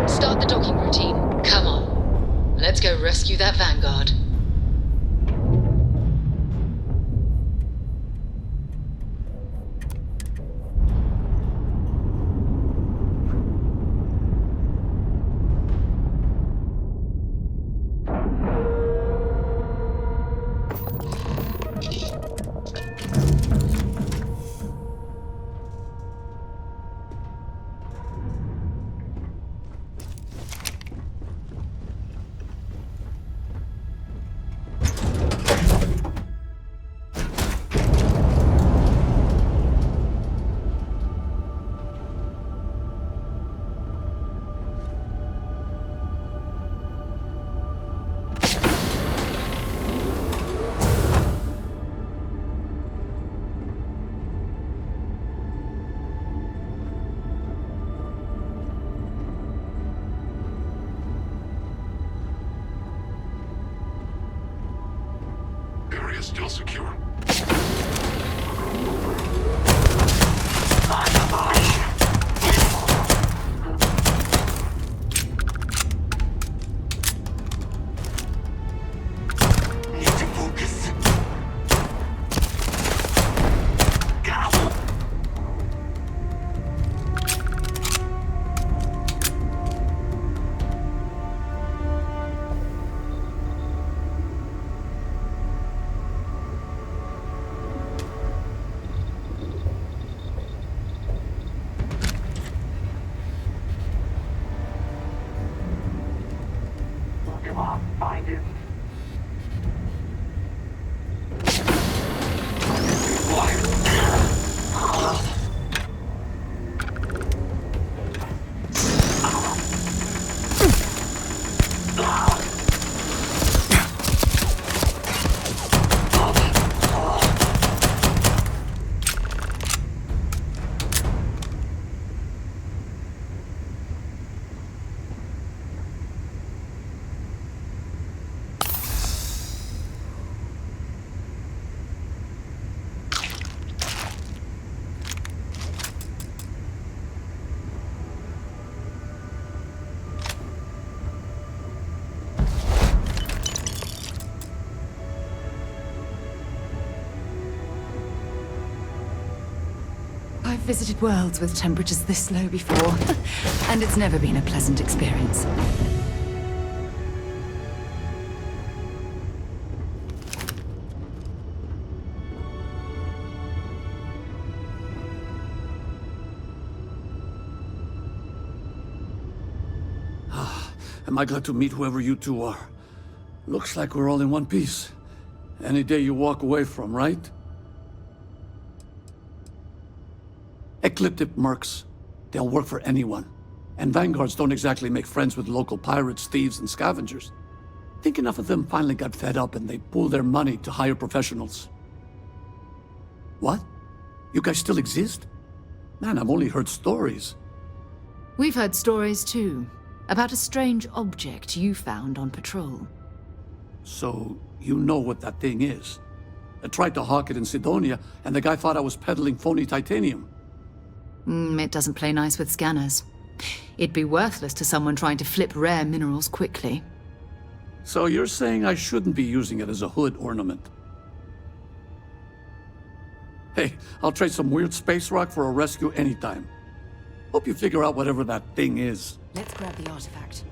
Start the docking routine. Come on. Let's go rescue that Vanguard. Area still secure. Find him. I've visited worlds with temperatures this low before, and it's never been a pleasant experience. Am I glad to meet whoever you two are. Looks like we're all in one piece. Any day you walk away from, right? Ecliptic mercs. They'll work for anyone. And vanguards don't exactly make friends with local pirates, thieves, and scavengers. Think enough of them finally got fed up and they pooled their money to hire professionals. What? You guys still exist? Man, I've only heard stories. We've heard stories too, about a strange object you found on patrol. So, you know what that thing is? I tried to hawk it in Sidonia, and the guy thought I was peddling phony titanium. It doesn't play nice with scanners. It'd be worthless to someone trying to flip rare minerals quickly. So you're saying I shouldn't be using it as a hood ornament? Hey, I'll trade some weird space rock for a rescue anytime. Hope you figure out whatever that thing is. Let's grab the artifact.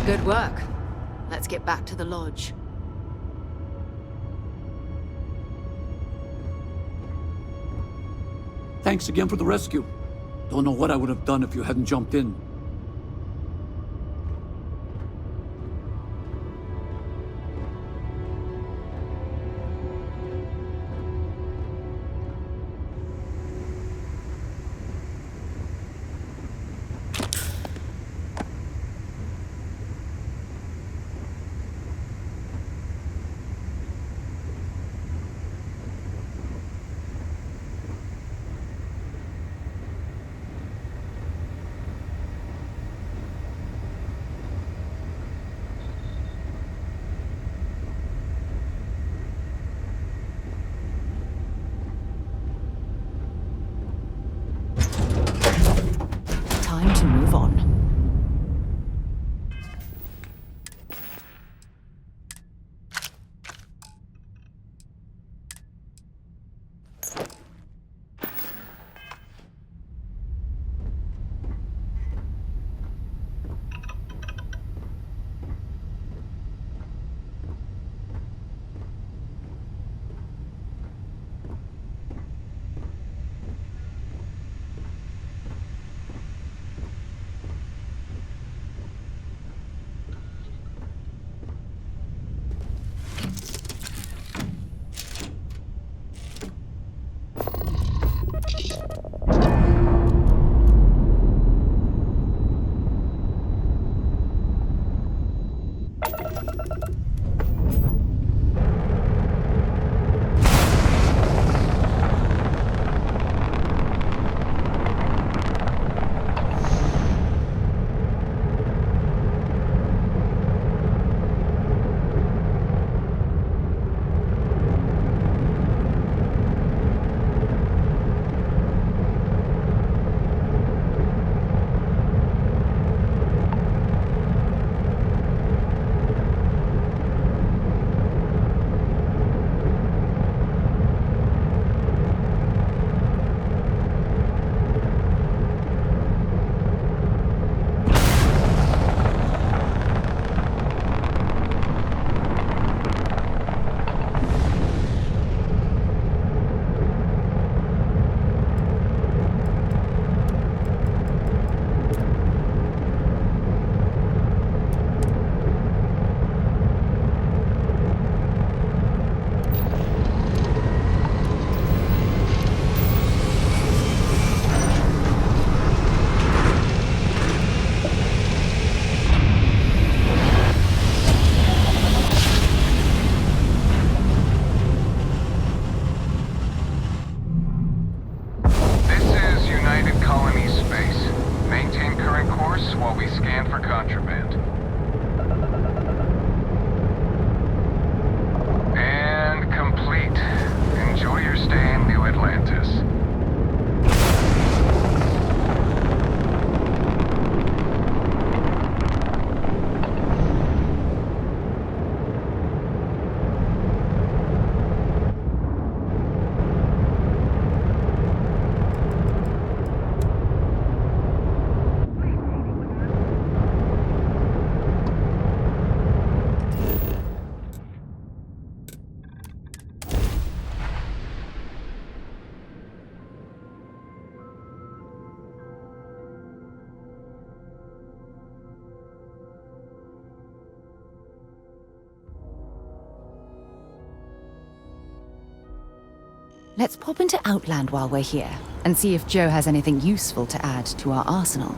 Good work. Let's get back to the lodge. Thanks again for the rescue. Don't know what I would have done if you hadn't jumped in. Time to move on. Let's pop into Outland while we're here, and see if Joe has anything useful to add to our arsenal.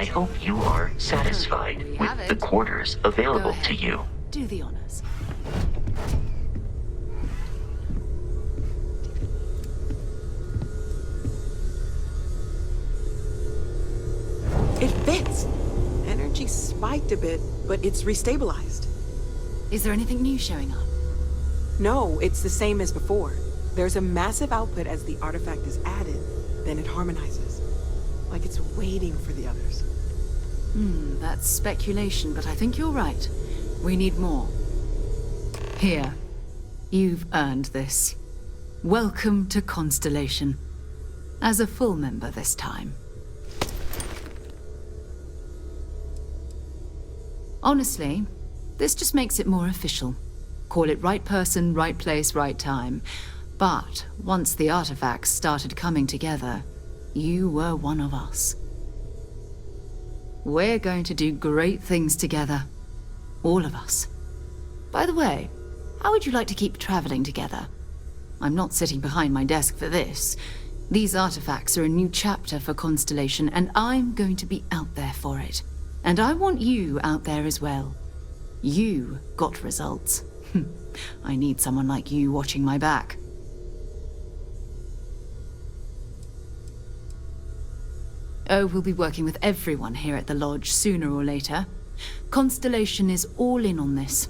I hope you are satisfied with the quarters available to you. Do the honors. It fits. Energy spiked a bit, but it's restabilized. Is there anything new showing up? No, it's the same as before. There's a massive output as the artifact is added, then it harmonizes. Like it's waiting for the others. That's speculation, but I think you're right. We need more. Here. You've earned this. Welcome to Constellation. As a full member this time. Honestly, this just makes it more official. Call it right person, right place, right time. But once the artifacts started coming together, you were one of us. We're going to do great things together. All of us. By the way, how would you like to keep traveling together? I'm not sitting behind my desk for this. These artifacts are a new chapter for Constellation, and I'm going to be out there for it. And I want you out there as well. You got results. I need someone like you watching my back. Oh, we'll be working with everyone here at the Lodge sooner or later. Constellation is all in on this.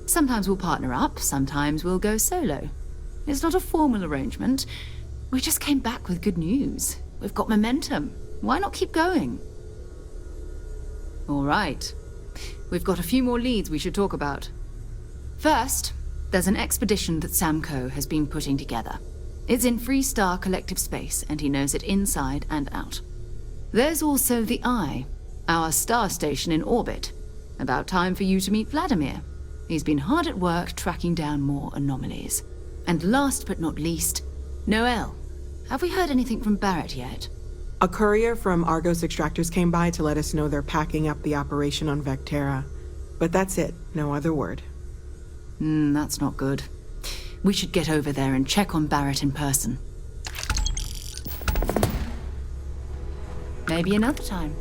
Sometimes we'll partner up, sometimes we'll go solo. It's not a formal arrangement. We just came back with good news. We've got momentum. Why not keep going? All right. We've got a few more leads we should talk about. First, there's an expedition that Samco has been putting together. It's in Freestar Collective Space, and he knows it inside and out. There's also the Eye, our star station in orbit. About time for you to meet Vladimir. He's been hard at work tracking down more anomalies. And last but not least, Noel. Have we heard anything from Barrett yet? A courier from Argos Extractors came by to let us know they're packing up the operation on Vectera. But that's it, no other word. That's not good. We should get over there and check on Barrett in person. Maybe another time.